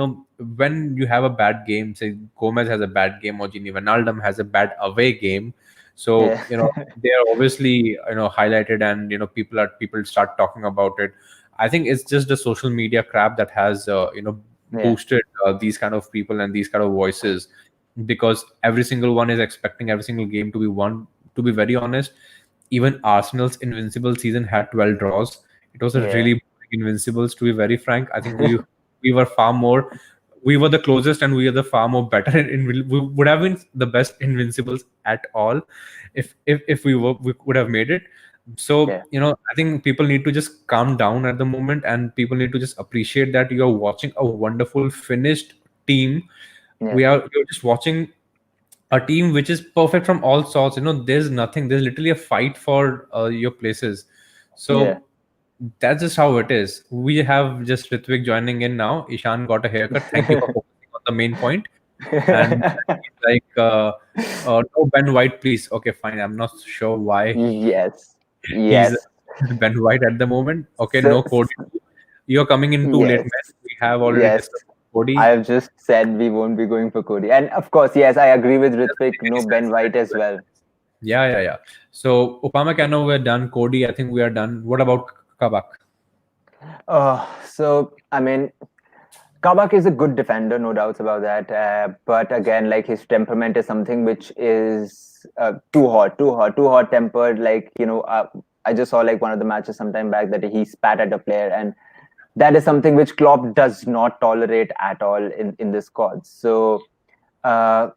when you have a bad game, say Gomez has a bad game or Gini Wijnaldum has a bad away game, so Yeah. they are obviously highlighted, and people start talking about it. I think it's just the social media crap that has Yeah. boosted these kind of people and these kind of voices, because every single one is expecting every single game to be won. To be very honest, even Arsenal's invincible season had 12 draws. It was a Yeah. really boring Invincibles, to be very frank. I think we were far more, we were the closest, and we are the far more better. We would have been the best Invincibles at all if we would have made it. So Yeah. I think people need to just calm down at the moment, and people need to just appreciate that you're watching a wonderful finished team. Yeah. You're just watching a team which is perfect from all sorts. There's nothing. There's literally a fight for your places. Yeah. So that's just how it is. We have just Ritvik joining in now. Ishan got a haircut. Thank you for focusing on the main point. And he's like, no Ben White, please. Okay, fine. I'm not sure why Yes. he's Yes. Ben White at the moment. Okay, So, no Cody. You're coming in too late, yes. man. We have already Yes. discussed I Cody. have just said we won't be going for Cody. And of course, yes, I agree with Doesn't Ritvik. make any No Ben sense. White as well. Yeah. So Upamecano, we're done. Cody, I think we are done. What about Kabak? So I mean, Kabak is a good defender, no doubts about that. But again, like his temperament is something which is too hot tempered. Like I just saw like one of the matches sometime back that he spat at a player, and that is something which Klopp does not tolerate at all in this squad. So uh,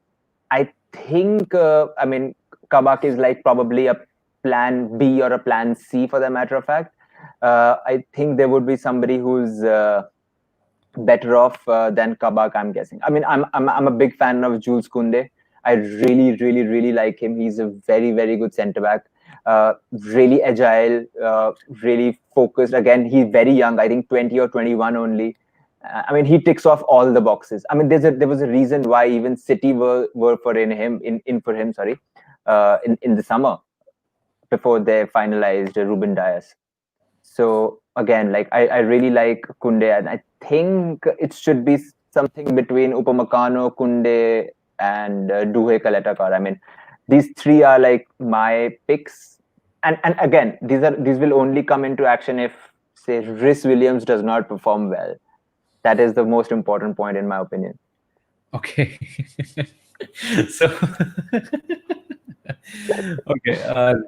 I think I mean Kabak is like probably a plan B or a plan C for the matter of fact. I think there would be somebody who's better off than Kabak, I'm guessing. I mean, I'm a big fan of Jules Koundé. I really like him. He's a very good centre back. Really agile, really focused. Again, he's very young. I think 20 or 21 only. I mean, he ticks off all the boxes. I mean, there was a reason why even City were for in for him. Sorry, in the summer before they finalized Ruben Dias. So again, like I really like Kunde, and I think it should be something between Upamecano, Kunde, and Duje Ćaleta-Car. I mean, these three are like my picks. And again, these will only come into action if say Rhys Williams does not perform well. That is the most important point in my opinion. Okay. So Okay,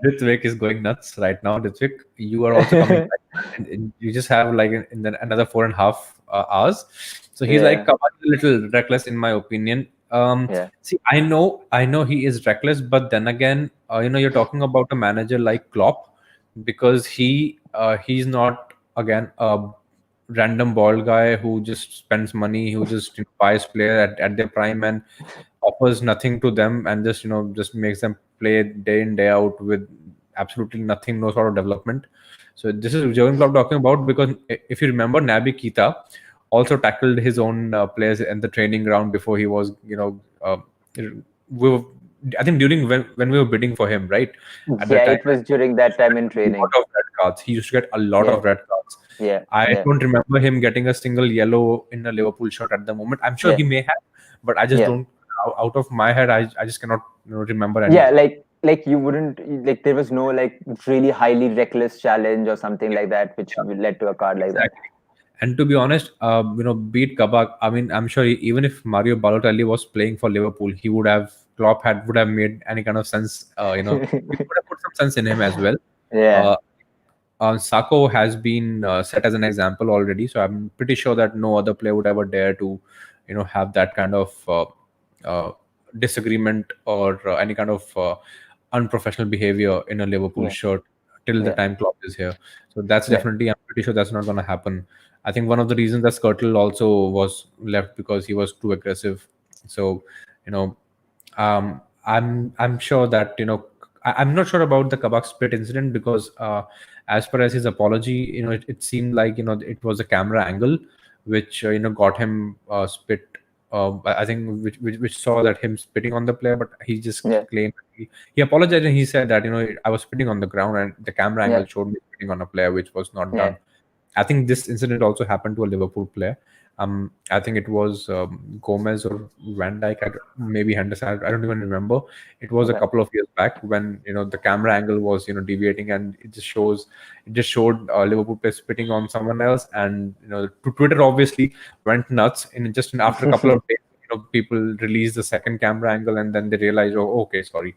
Ritvik is going nuts right now. Ritvik, you are also coming back, and you just have like another 4.5 hours. So he's like Yeah, Kabak is a little reckless, in my opinion. yeah, See, I know he is reckless, but then again, you're talking about a manager like Klopp, because he's not again a random bald guy who just spends money, who just buys player at their prime and offers nothing to them, and just makes them play day in day out with absolutely nothing, no sort of development. So this is Jurgen Klopp talking about, because if you remember, Naby Keita also tackled his own players in the training ground before he was, we were, I think during when we were bidding for him, right? At yeah. that time, It was during that time in a lot training. of red cards. He used to get a lot Yeah, of red cards. yeah, I yeah, don't remember him getting a single yellow in a Liverpool shirt at the moment. I'm sure yeah, he may have, but I just yeah. don't. Out of my head, I just cannot remember Yeah, any. like you wouldn't like there was no like really highly reckless challenge or something like that which Yeah, led to a card like that. exactly. And to be honest, beat Kabak. I mean, I'm sure even if Mario Balotelli was playing for Liverpool, he would have made any kind of sense. We would have put some sense in him as well. Yeah, Uh, Sako has been set as an example already, so I'm pretty sure that no other player would ever dare to, have that kind of uh, disagreement or any kind of unprofessional behavior in a Liverpool yeah, shirt till the yeah, time Klopp is here. So that's yeah, definitely, I'm pretty sure that's not going to happen. I think one of the reasons that Skirtle also was left because he was too aggressive. So, you know, I'm sure that I'm not sure about the Kabak split incident, because as per as his apology, it seemed like it was a camera angle which got him spit. I think which saw that him spitting on the player, but he just yeah, claimed he apologized, and he said that I was spitting on the ground and the camera yeah, angle showed me spitting on a player, which was not yeah. done. I think this incident also happened to a Liverpool player. I think it was Gomez or Van Dijk, maybe Henderson. I don't even remember. It was a Okay. couple of years back when the camera angle was deviating, and it just showed Liverpool player spitting on someone else, and Twitter obviously went nuts. After a couple of days, people released the second camera angle, and then they realized, oh, okay, sorry.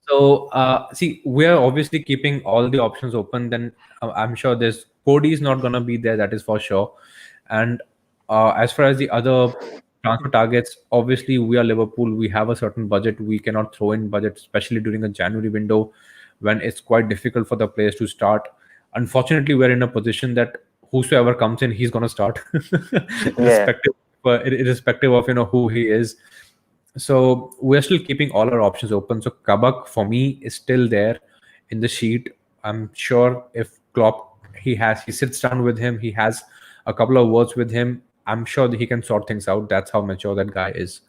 So, see, we're obviously keeping all the options open. Then I'm sure there's Cody is not going to be there. That is for sure. And as far as the other transfer targets, obviously we are Liverpool. We have a certain budget. We cannot throw in budget, especially during a January window when it's quite difficult for the players to start. Unfortunately, we're in a position that whosoever comes in, he's going to start, Yeah, irrespective of who he is. So we're still keeping all our options open. So Kabak for me is still there in the sheet. I'm sure if Klopp he sits down with him, he has a couple of words with him. I'm sure that he can sort things out. That's how mature that guy is.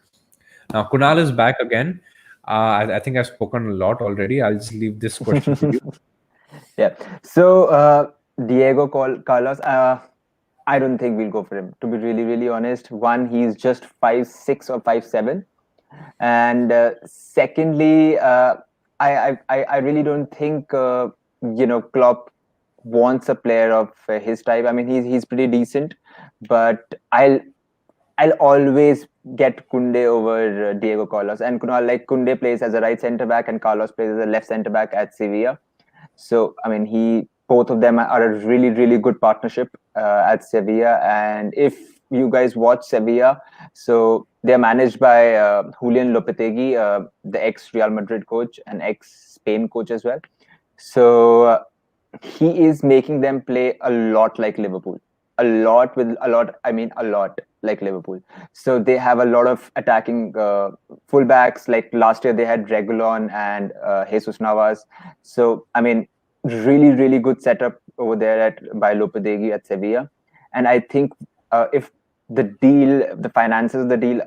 Now Kunal is back again. I think I've spoken a lot already. I'll just leave this question to you. yeah. So Carlos, I don't think we'll go for him. To be really, really honest, one, he's just 5'6" or 5'7", and secondly, I really don't think Klopp wants a player of his type. I mean, he's pretty decent, but I'll always get Kunde over Diego Carlos. And Kunal, like Kunde plays as a right centre back, and Carlos plays as a left centre back at Sevilla. So I mean, both of them are a really, really good partnership at Sevilla. And if you guys watch Sevilla, so they're managed by Julian Lopetegui, the ex Real Madrid coach and ex Spain coach as well. So he is making them play a lot like Liverpool. I mean, a lot like Liverpool. So they have a lot of attacking fullbacks. Like last year, they had Regulon and Jesus Navas. So I mean, really, really good setup over there by Lopetegui at Sevilla. And I think if the finances of the deal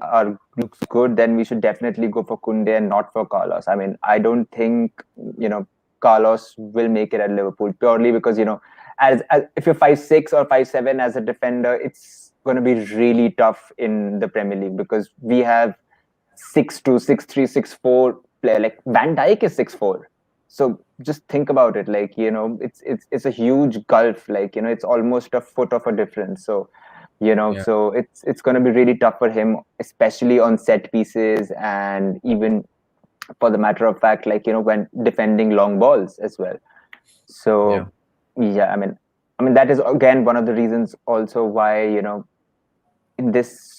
looks good, then we should definitely go for Kunde and not for Carlos. I mean, I don't think Carlos will make it at Liverpool purely because as if you're 5'6" or 5'7" as a defender, it's going to be really tough in the Premier League because we have 6'2", 6'3", 6'4" player. Like Van Dijk is 6'4". So just think about it. Like it's a huge gulf. Like it's almost a foot of a difference. So Yeah. So it's going to be really tough for him, especially on set pieces, and even for the matter of fact, like when defending long balls as well. Yeah. So yeah, I mean that is again one of the reasons also why in this.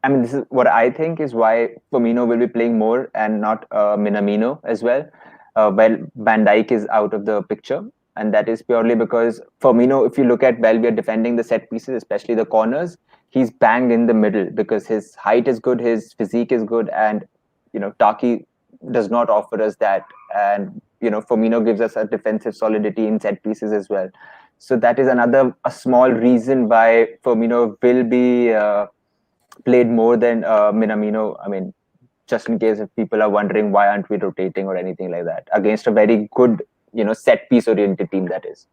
I mean, this is what I think is why Firmino will be playing more and not Minamino as well. Well, Van Dijk is out of the picture, and that is purely because Firmino, if you look at we are defending the set pieces, especially the corners, he's bang in the middle because his height is good, his physique is good, and Taki does not offer us that. And Firmino gives us a defensive solidity in set pieces as well. So that is a small reason why Firmino will be played more than Minamino. I mean, just in case if people are wondering why aren't we rotating or anything like that against a very good, set piece oriented team that is.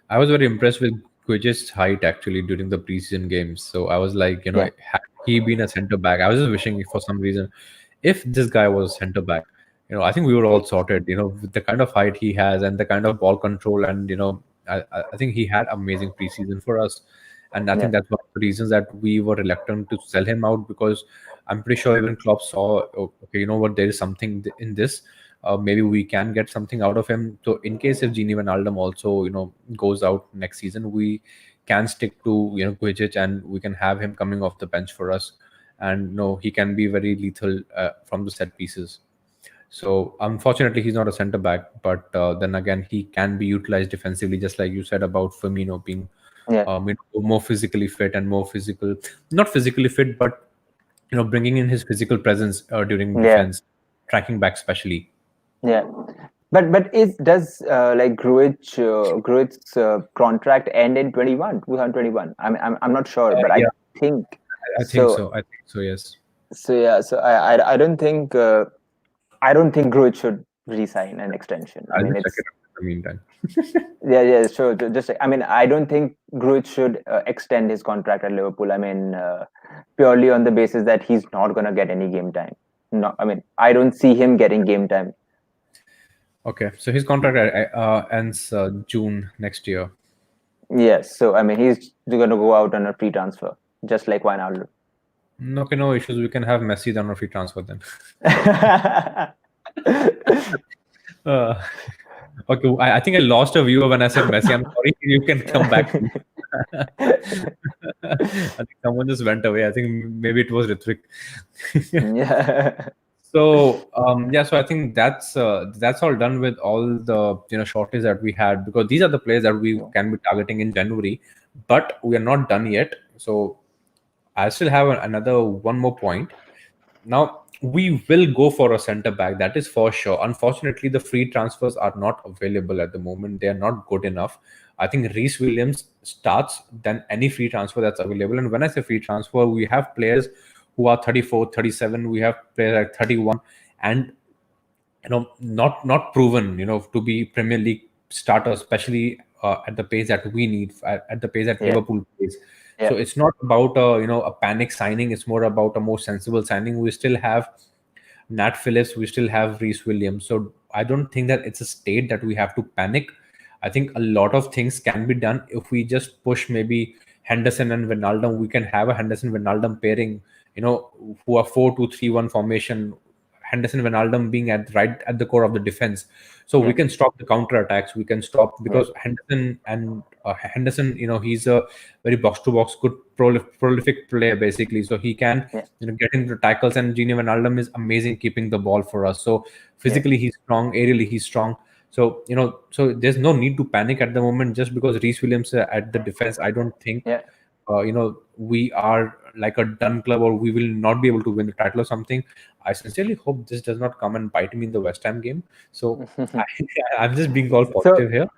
I was very impressed with Guij's height actually during the preseason games. So I was like, Yeah, had he been a center back, I was just wishing for some reason if this guy was center back, I think we were all sorted. With the kind of height he has and the kind of ball control, and I think he had amazing preseason for us, and I yeah, think that's one of the reasons that we were reluctant to sell him out, because I'm pretty sure even Klopp saw, okay, you know what, there is something in this. Maybe we can get something out of him. So in case if Gini Wijnaldum also goes out next season, we can stick to Gujic, and we can have him coming off the bench for us, and he can be very lethal from the set pieces. So unfortunately, he's not a center back, but then again, he can be utilized defensively, just like you said about Firmino being yeah, more physically fit and more physical, not physically fit, but bringing in his physical presence during yeah, defense, tracking back especially. yeah. But is does like Gruit's contract end in 2021? I'm not sure, but I Yeah, think I think so. so. I think so. Yes. So yeah, so I don't think Gruit should resign an extension. I I'll mean, just check it's it out in the meantime. yeah, sure. Just I mean, I don't think Gruit should extend his contract at Liverpool. I mean, purely on the basis that he's not gonna get any game time. No, I mean, I don't see him getting game time. Okay, so his contract ends June next year. Yes, so I mean, he's gonna go out on a free transfer, just like Wijnaldum. Okay, no issues. We can have Messi on a free transfer then. Uh, okay, I think I lost a viewer when I said Messi. I'm sorry. You can come back. I think someone just went away. I think maybe it was Ritvik. Yeah, So yeah, so I think that's all done with all the shortages that we had, because these are the players that we can be targeting in January, but we are not done yet. So I still have another one more point. Now we will go for a center back, that is for sure. Unfortunately, the free transfers are not available at the moment. They are not good enough. I think Reece Williams starts than any free transfer that's available. And when I say free transfer, we have players who are 34, 37. We have players like 31, and not proven to be Premier League starters, especially at the pace that we need, at the pace that yeah, Liverpool plays. yeah, So it's not about a panic signing. It's more about a more sensible signing. We still have Nat Phillips, we still have Reece Williams. So I don't think that it's a state that we have to panic. I think a lot of things can be done if we just push maybe Henderson and Wijnaldum. We can have a Henderson Wijnaldum pairing, who are 4-2-3-1 formation. Henderson Wijnaldum being right at the core of the defense, so we yeah, can stop the counter attacks. We can stop, yeah, because Henderson, he's a very box to box good prolific player basically. So he can yeah, get into tackles, and Gini Wijnaldum is amazing keeping the ball for us. So yeah, physically he's strong, aerially he's strong. So so there's no need to panic at the moment just because Reece Williams at the defense. I don't think yeah. we are like a done club, or we will not be able to win the title or something. I sincerely hope this does not come and bite me in the West Ham game. So I, I'm just being all So, positive here.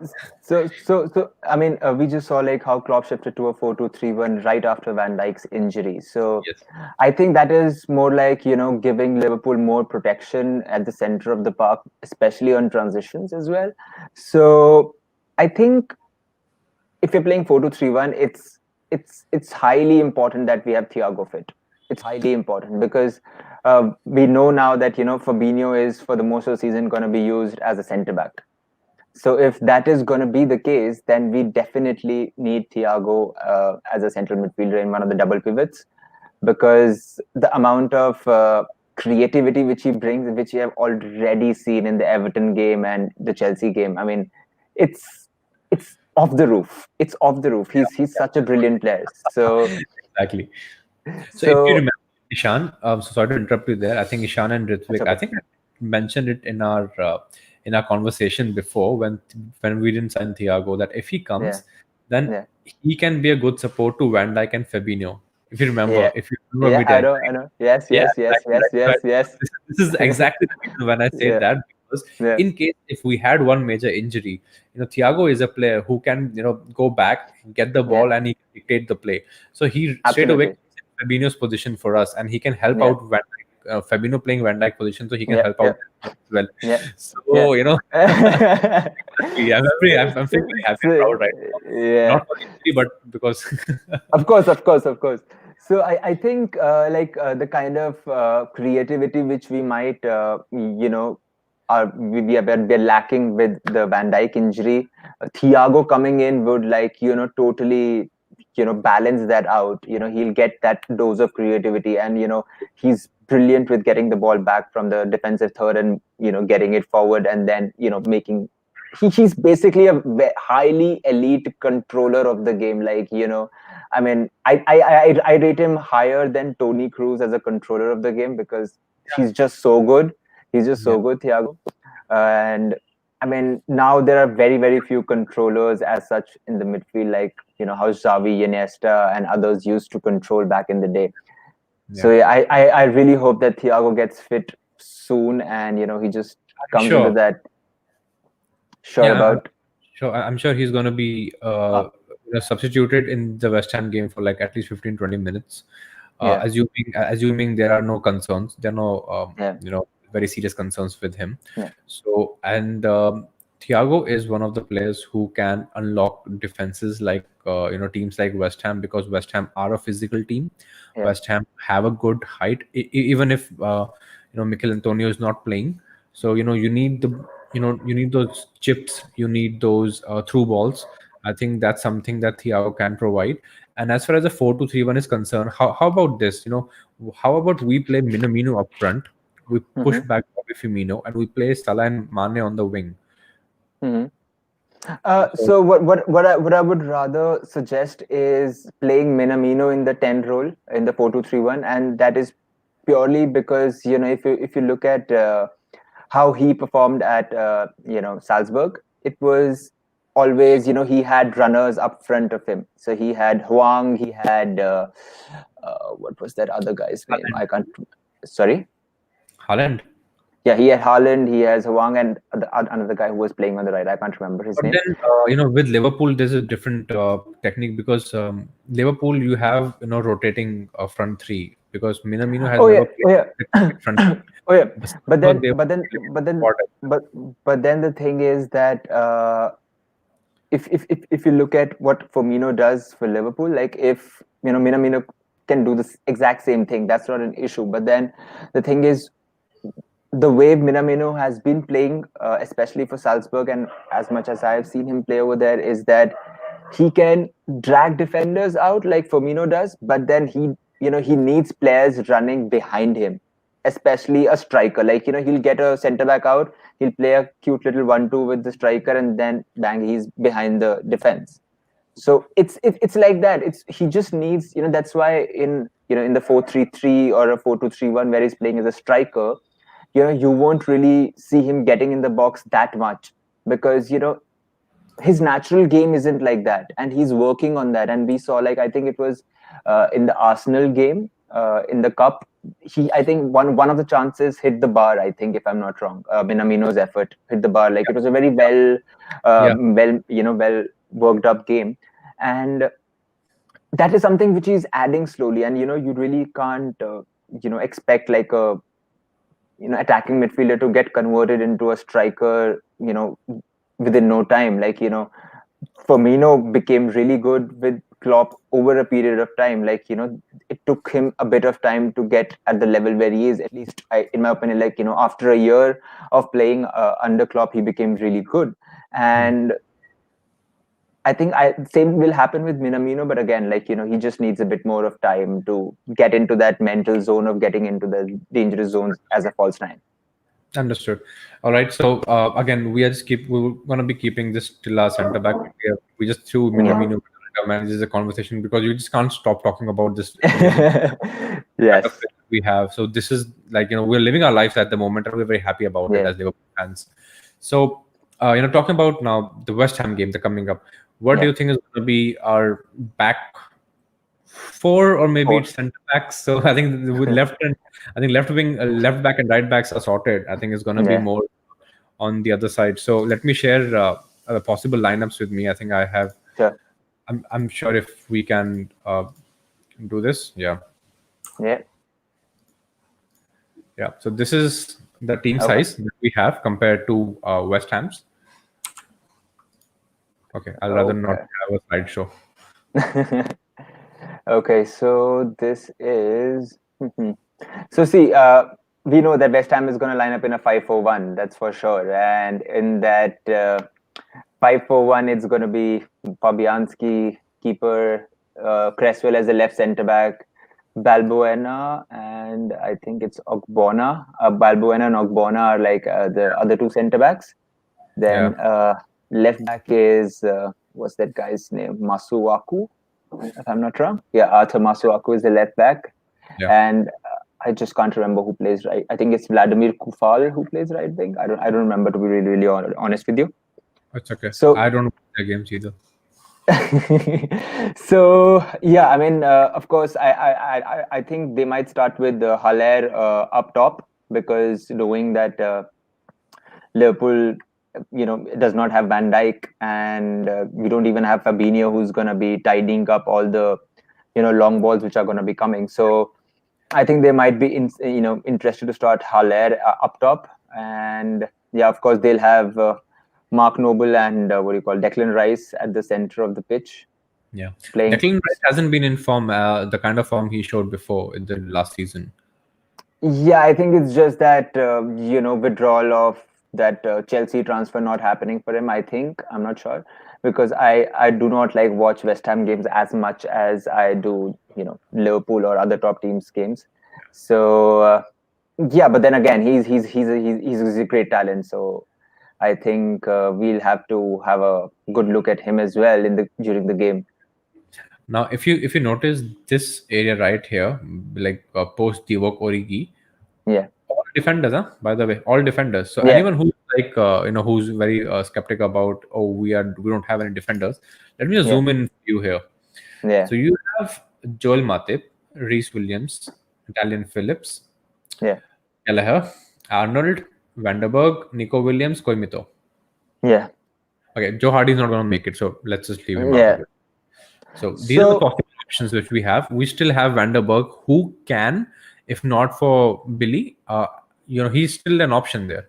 I mean, we just saw like how Klopp shifted to a 4-2-3-1 right after Van Dijk's injury. So, Yes. I think that is more like giving Liverpool more protection at the center of the park, especially on transitions as well. So, I think if you're playing 4-2-3-1, it's highly important that we have Thiago fit. It's highly important because we know now that Fabinho is for the most of the season going to be used as a centre back. So if that is going to be the case, then we definitely need Thiago as a central midfielder in one of the double pivots, because the amount of creativity which he brings, which you have already seen in the Everton game and the Chelsea game, I mean, it's off the roof. It's off the roof. He's such a brilliant player. So Exactly. So if you so remember Ishan, so sorry to interrupt you there. I think Ishan and it's Ritvik, I okay. think I mentioned it in our conversation before when we didn't sign Thiago, that if he Yeah, comes, then yeah, he can be a good support to Van Dijk and Fabinho. yeah, If you remember yeah. me telling, I know. Yes, yeah, yes, yes, exactly yes, right. So yes, yes. this is exactly the reason when I say Yeah, that, because yeah. in case if we had one major injury, Thiago is a player who can go back, get the Yeah, ball, and he can dictate the play. So he straight away absolutely. comes in Fabinho's position for us, and he can help Yeah, out Van Dijk, Fabinho playing Van Dijk position, so he can yeah, help yeah, out as well. yeah, yeah. So exactly, I'm feeling very happy and So, proud right now. yeah, Not for the injury, but because of course, of course, of course. So I think the kind of creativity which we might we're lacking with the Van Dijk injury. Thiago coming in would totally balance that out. He'll get that dose of creativity, and he's brilliant with getting the ball back from the defensive third, and getting it forward, and then making. He's basically a highly elite controller of the game. I mean, I rate him higher than Tony Cruz as a controller of the game, because he's just so good. He's just yeah, so good, Thiago. And I mean, now there are very, very few controllers as such in the midfield, like how Xavi, Iniesta, and others used to control back in the day. So yeah, yeah, I really hope that Thiago gets fit soon, and he just I'm comes into sure. that. Sure Yeah, about. I'm sure he's going to be Uh, substituted in the West Ham game for like at least 15-20 minutes, yeah, assuming there are no concerns, there are no yeah, very serious concerns with him. yeah, So and Thiago is one of the players who can unlock defenses like teams like West Ham, because West Ham are a physical team. yeah. West Ham have a good height, even if Mikel Antonio is not playing. So you need those chips, you need those through balls. I think that's something that Thiago can provide. And as far as the 4-2-3-1 is concerned, how about this? How about we play Minamino up front, we push Mm-hmm. back Bobby Firmino, and we play Salah and Mane on the wing. Mm-hmm. So So what I would rather suggest is playing Minamino in the 10 role in the 4-2-3-1, and that is purely because if you look at how he performed at Salzburg, it was always he had runners up front of him. So he had Huang, he had what was that other guy's name? Haaland, I can't. Sorry. Haaland. Yeah, he had Haaland, he has Huang, and another guy who was playing on the right. I can't remember his But name. then, with Liverpool, there's a different technique, because Liverpool, you have rotating front three, because Minamino has Oh yeah, never oh played yeah, the complete front three. oh yeah. But But Salzburg, then, they but then, play but then, squad as well. but then the thing is that if you look at what Firmino does for Liverpool, like if Minamino can do this exact same thing, that's not an issue. But then the thing is, the way Minamino has been playing, especially for Salzburg, and as much as I've seen him play over there, is that he can drag defenders out like Firmino does, but then he needs players running behind him, especially a striker. Like he'll get a centre back out, he'll play a cute little 1-2 with the striker, and then bang, he's behind the defense. So it's like that. He just needs that's why in the 4-3-3 or a 4-2-3-1 where he's playing as a striker, you won't really see him getting in the box that much, because his natural game isn't like that, and he's working on that. And we saw, like, I think it was in the Arsenal game in the cup, I think one of the chances hit the bar, I think, if I'm not wrong. Minamino's effort hit the bar. Like, it was a very Yeah, well worked up game. And that is something which is adding slowly, and you really can't expect like a attacking midfielder to get converted into a striker within no time. Like Firmino became really good with Klopp over a period of time. Like it took him a bit of time to get at the level where he is. At least, in my opinion, like after a year of playing under Klopp, he became really good. And I think same will happen with Minamino, but again, like, he just needs a bit more of time to get into that mental zone of getting into the dangerous zones as a false nine. Understood. All right. So again, we're gonna be keeping this till our center back. We just threw Minamino manages a conversation because you just can't stop talking about this amazing Yes. of we have. So this is like, we're living our lives at the moment, and we're very happy about it as Liverpool fans. So talking about now the West Ham game, the coming up. What do you think is going to be our back four, or maybe it's center backs? So I think with left wing, left back and right backs are sorted. I think it's going to be more on the other side. So let me share the possible lineups with me. I think I have. Sure. I'm sure if we can do this. Yeah. So this is the team size that we have compared to West Ham's. Okay, I'll rather not have a slideshow. Okay, so this is. So see, we know that West Ham is going to line up in a 5-4-1. That's for sure. And in that 5-4-1, it's going to be Fabianski, keeper, Cresswell as a left centre back, Balbuena, and I think it's Ogbonna. Balbuena and Ogbonna are like the other two centre backs. Then left back is what's that guy's name? Masuaku, if I'm not wrong. Yeah, Arthur Masuaku is the left back, and I just can't remember who plays right. I think it's Vladimir Kufal who plays right wing. I don't remember, to be really honest with you. It's okay. So I don't play the games either. So yeah, I mean, of course, I think they might start with Haller up top, because knowing that Liverpool, does not have Van Dijk, and we don't even have Fabinho, who's going to be tidying up all the long balls which are going to be coming. So I think they might be interested to start Haller up top, and of course they'll have Mark Noble and Declan Rice at the center of the pitch. Yeah, Declan Rice hasn't been in form, the kind of form he showed before in the last season. Yeah, I think it's just that withdrawal of that Chelsea transfer not happening for him. I think, I'm not sure, because I do not like watch West Ham games as much as I do Liverpool or other top teams games. So but then again, he's a great talent. So I think we'll have to have a good look at him as well during the game. Now, if you notice this area right here, like post Divock Origi, all defenders, by the way, all defenders. So anyone who's like who's very skeptic about, we don't have any defenders, let me just zoom in you here. So you have Joel Matip, Reece Williams, Nat Phillips, Gallagher, Arnold, Vanderberg, Nico Williams, Koimito. Okay, Joe Hardy's not going to make it, so let's just leave him out of it. So these are the possible options which we have. We still have Vanderberg, who can, if not for Billy, he's still an option there.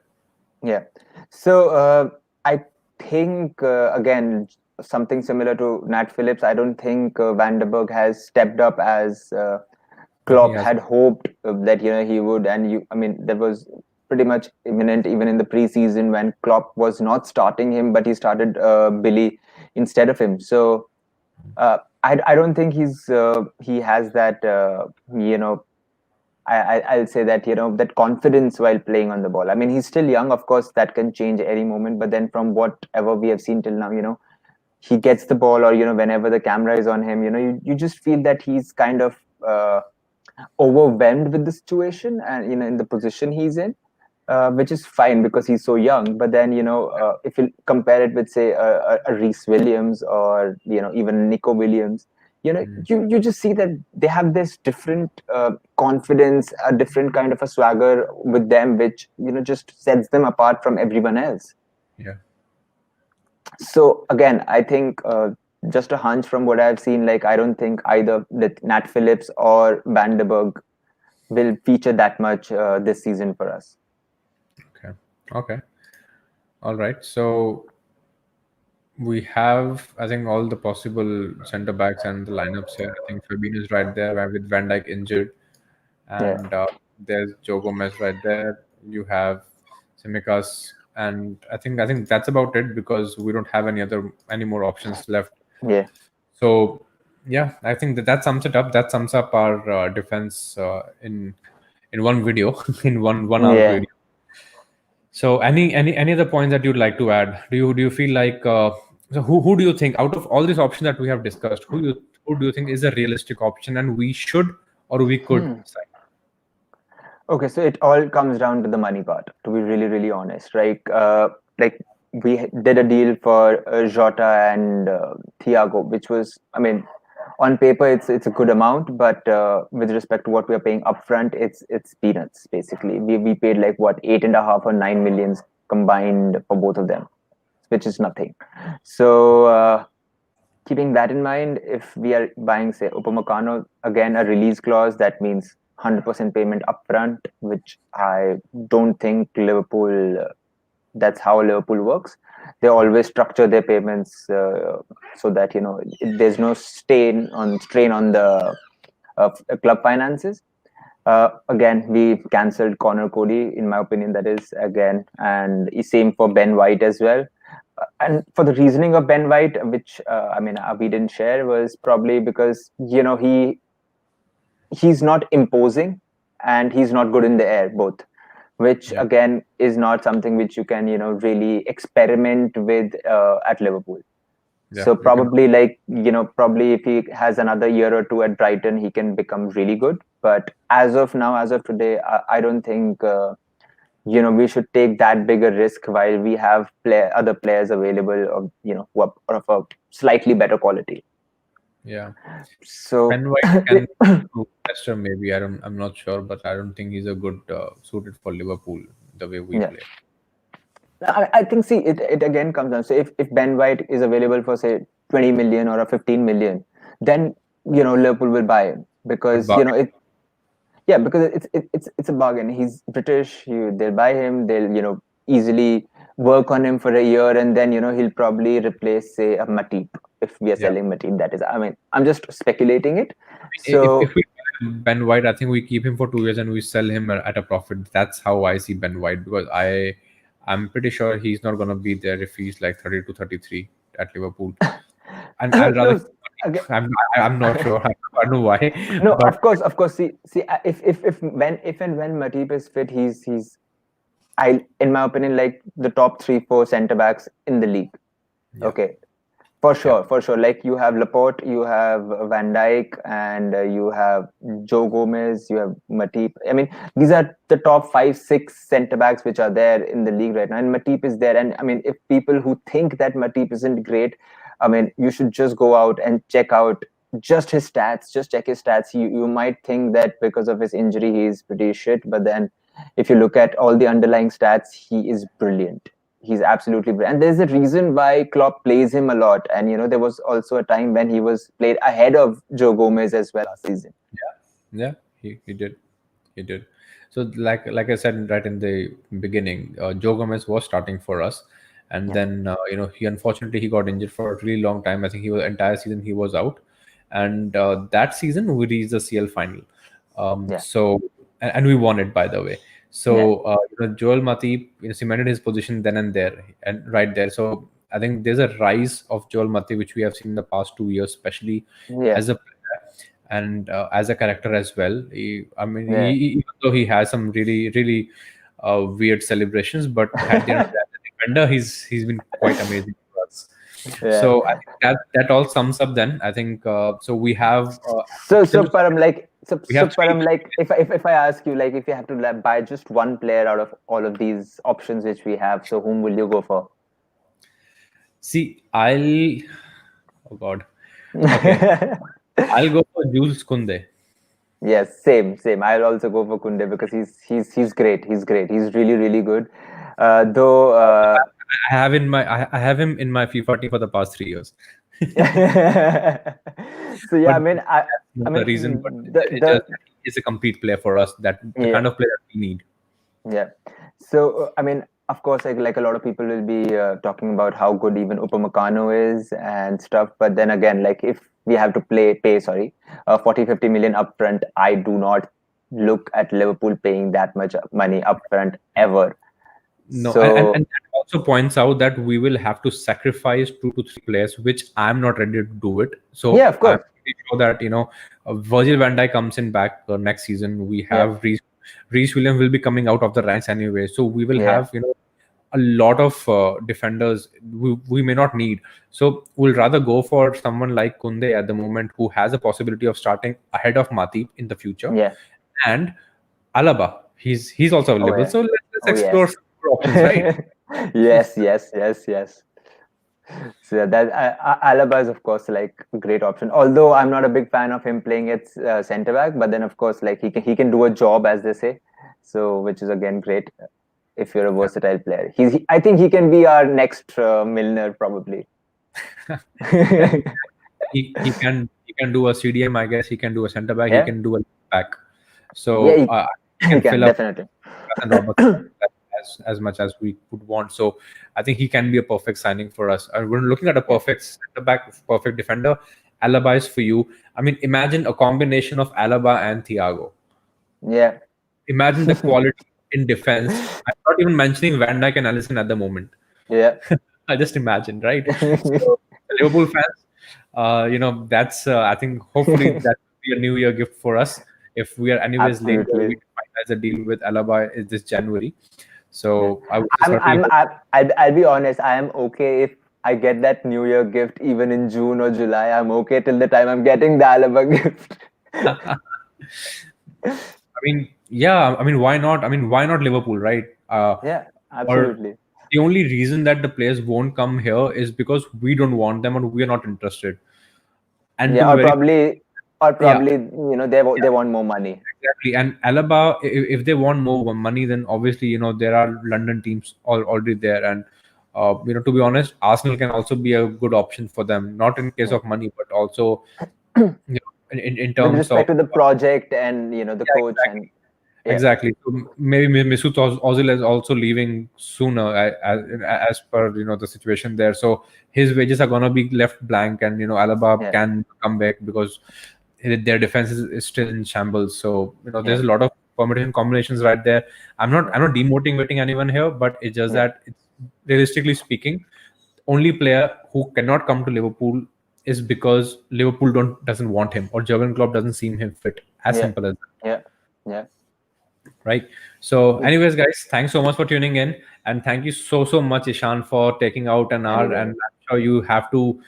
Yeah. So I think again, something similar to Nat Phillips. I don't think Vanderberg has stepped up as Klopp had hoped that he would. And that was pretty much imminent even in the preseason when Klopp was not starting him, but he started Billy instead of him. So I don't think he has that I'll say that that confidence while playing on the ball. I mean, he's still young, of course, that can change any moment. But then from whatever we have seen till now, he gets the ball, or whenever the camera is on him, you just feel that he's kind of overwhelmed with the situation and in the position he's in. Which is fine because he's so young. But then, if you compare it with, say, a Reece Williams or, even Nico Williams, you just see that they have this different confidence, a different kind of a swagger with them, which, just sets them apart from everyone else. Yeah. So again, I think just a hunch from what I've seen, like, I don't think either that Nat Phillips or Vanderberg will feature that much this season for us. Okay. All right. So we have, I think, all the possible center backs and the lineups here. I think Fabinho is right there with Van Dijk injured, and there's Joe Gomez right there. You have Tsimikas and I think that's about it because we don't have any more options left. Yeah. So yeah, I think that sums it up. That sums up our defense in one video, in one hour Yeah. video. So any other points that you'd like to add? Do you feel like so who do you think out of all these options that we have discussed, who do you think is a realistic option and we should or we could sign? Okay, so it all comes down to the money part, to be really, really honest, right? Like we did a deal for Jota and Thiago, which was, I mean, on paper it's a good amount, but with respect to what we are paying upfront, it's peanuts basically. We paid like what 8.5 or 9 millions combined for both of them, which is nothing. So keeping that in mind, if we are buying, say, Upamecano, again, a release clause, that means 100% payment upfront, which I don't think Liverpool, that's how Liverpool works. They always structure their payments so that, there's no strain on the club finances. Again, we cancelled Connor Cody, in my opinion, that is, again, and same for Ben White as well. And for the reasoning of Ben White, which we didn't share, was probably because he's not imposing and he's not good in the air both, which Yeah. again is not something which you can really experiment with at Liverpool. Yeah, So you can. probably if he has another year or two at Brighton, he can become really good. But as of now, as of today, I don't think we should take that bigger risk while we have other players available of who are of a slightly better quality. Yeah. So Ben White can do Leicester maybe. I'm not sure, but I don't think he's a good suited for Liverpool the way we yeah, play. I think see it again comes down. So if Ben White is available for say 20 million or a 15 million, then Liverpool will buy him because But because it's a bargain. He's British. They'll buy him. They'll easily work on him for a year, and then he'll probably replace say a Matip if we are yeah, selling Matip. That is, I mean, I'm just speculating it. if So we Ben White, I think we keep him for 2 years and we sell him at a profit. That's how I see Ben White because I'm pretty sure he's not gonna be there if he's like 30 to 33 at Liverpool, and I'd rather. no, again, I'm not sure. I don't know why, no, but of course. See, if and when Matip is fit, he's in my opinion, like the top 3-4 centre backs in the league. yeah, Okay, yeah, for sure. Like you have Laporte, you have Van Dijk, and you have Joe Gomez, you have Matip. I mean, these are the top 5-6 centre backs which are there in the league right now, and Matip is there. And I mean, if people who think that Matip isn't great, I mean, you should just go out and check out just his stats. Just check his stats. You might think that because of his injury he's pretty shit, but then if you look at all the underlying stats, he is brilliant. He's absolutely brilliant. And there's a reason why Klopp plays him a lot. And there was also a time when he was played ahead of Joe Gomez as well last season. yeah. He did. So like I said right in the beginning, Joe Gomez was starting for us, and then he unfortunately he got injured for a really long time. I think he was entire season he was out, and that season we reached the CL final. Yeah. So and we won it by the way. Yeah. So Joel Matip cemented his position then and there and right there. So I think there's a rise of Joel Matip which we have seen in the past 2 years, especially Yeah. as a player and as a character as well. I mean, Yeah. even though he has some really, really weird celebrations, but at the end of the day, as a defender, he's been quite amazing for us. Yeah. So I think that all sums up. Then I think so. We have So options. Param, like We have three. Param, like if I ask you, like if you have to buy just one player out of all of these options which we have, so whom will you go for? See, oh God. Okay, I'll go for Jules Kunde. Yes, same. I'll also go for Kunde because he's great. He's great. He's really, really good. Though I have him in my FIFA team for the past 3 years. so yeah, But I mean I not the reason, but mean it just is a complete player for us. That the yeah. kind of player we need. Yeah. So, I mean, of course, like a lot of people will be talking about how good even Upamecano is and stuff. But then again, like if we have to pay 40-50 million upfront, I do not look at Liverpool paying that much money upfront ever. No, So and that also points out that we will have to sacrifice 2 to 3 players, which I'm not ready to do it. So yeah, of I'm course. pretty sure that Virgil van Dijk comes in back next season. We Yeah, have Reece Williams will be coming out of the ranks anyway, so we will yeah, have a lot of defenders we may not need. So we'll rather go for someone like Kunde at the moment, who has a possibility of starting ahead of Matip in the future, yeah. and Alaba. He's also Oh available. yeah. So let's Oh explore yes. some more options, right? Yes, yes, yes, yes. So yeah, that Alaba is of course like a great option. Although I'm not a big fan of him playing at centre back, but then of course like he can do a job, as they say. So which is again great if you're a versatile player. I think he can be our next Milner probably. Yeah, he can do a CDM, I guess. He can do a centre back. He Yeah, can do a back. yeah, So he he can can fill up definitely. and Robertson as much as we would want. So I think he can be a perfect signing for us. And we're looking at a Yeah, perfect centre back, perfect defender. Alaba is for you. I mean, imagine a combination of Alaba and Thiago. yeah. Imagine the quality in defense. I'm not even mentioning Van Dijk and Alisson at the moment. Yeah. I just imagine, right? So, Liverpool fans, that's I think hopefully that will be a New Year gift for us. If we are anyways late, we Absolutely. finalize a deal with Alaba is this January. Yeah. So I would certainly hope. I'll be honest. I am okay if I get that New Year gift even in June or July. I'm okay till the time I'm getting the Alaba gift. I mean, yeah. I mean, why not? I mean, why not Liverpool, right? Yeah, Or absolutely. the only reason that the players won't come here is because we don't want them or we are not interested. And to Yeah, be very, or yeah, probably they want more money. exactly. And Alaba, if they want more money, then obviously, there are London teams already there. And, to be honest, Arsenal can also be a good option for them, not in case Yeah. of money, but also, in With terms of, respect to the project and the yeah, coach exactly. and yeah, Exactly. So maybe Mesut Ozil is also leaving sooner as per the situation there. So his wages are gonna be left blank, and Alaba yeah, can come back because their defense is still in shambles. So yeah, there's a lot of permutation combinations right there. I'm not demotivating anyone here, but it's just yeah, that realistically speaking, only player who cannot come to Liverpool is because Liverpool doesn't want him or Jurgen Klopp doesn't seem him fit. As yeah, simple as that. yeah, yeah. Right. So anyways, guys, thanks so much for tuning in, and thank you so much, Ishan, for taking out an hour. And Anyway, I'm sure you have to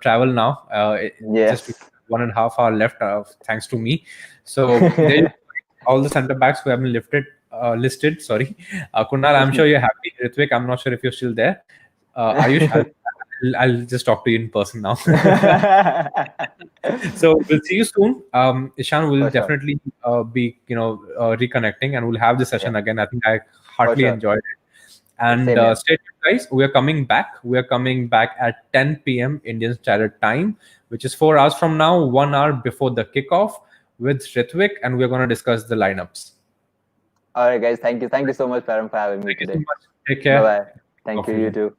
travel now. Just yes. 1.5 hour left, thanks to me. So there you go. All the center backs who have been listed, sorry. Kunal, I'm sure you're happy. Ritvik, I'm not sure if you're still there. Ayush, I'll just talk to you in person now. So we'll see you soon. Ishan will For sure. definitely be reconnecting, and we'll have this Yeah, session again. I think I for heartily sure. enjoyed it. And Same here. stay tuned, guys. We are coming back. We are coming back at 10 p.m. Indian Standard Time, which is 4 hours from now, 1 hour before the kickoff with Ritvik, and we're going to discuss the lineups. All right, guys. Thank you. Thank you so much, Param, for having me Thank you so today. much. Take Bye care. bye. Thank Talk you. to You you. too.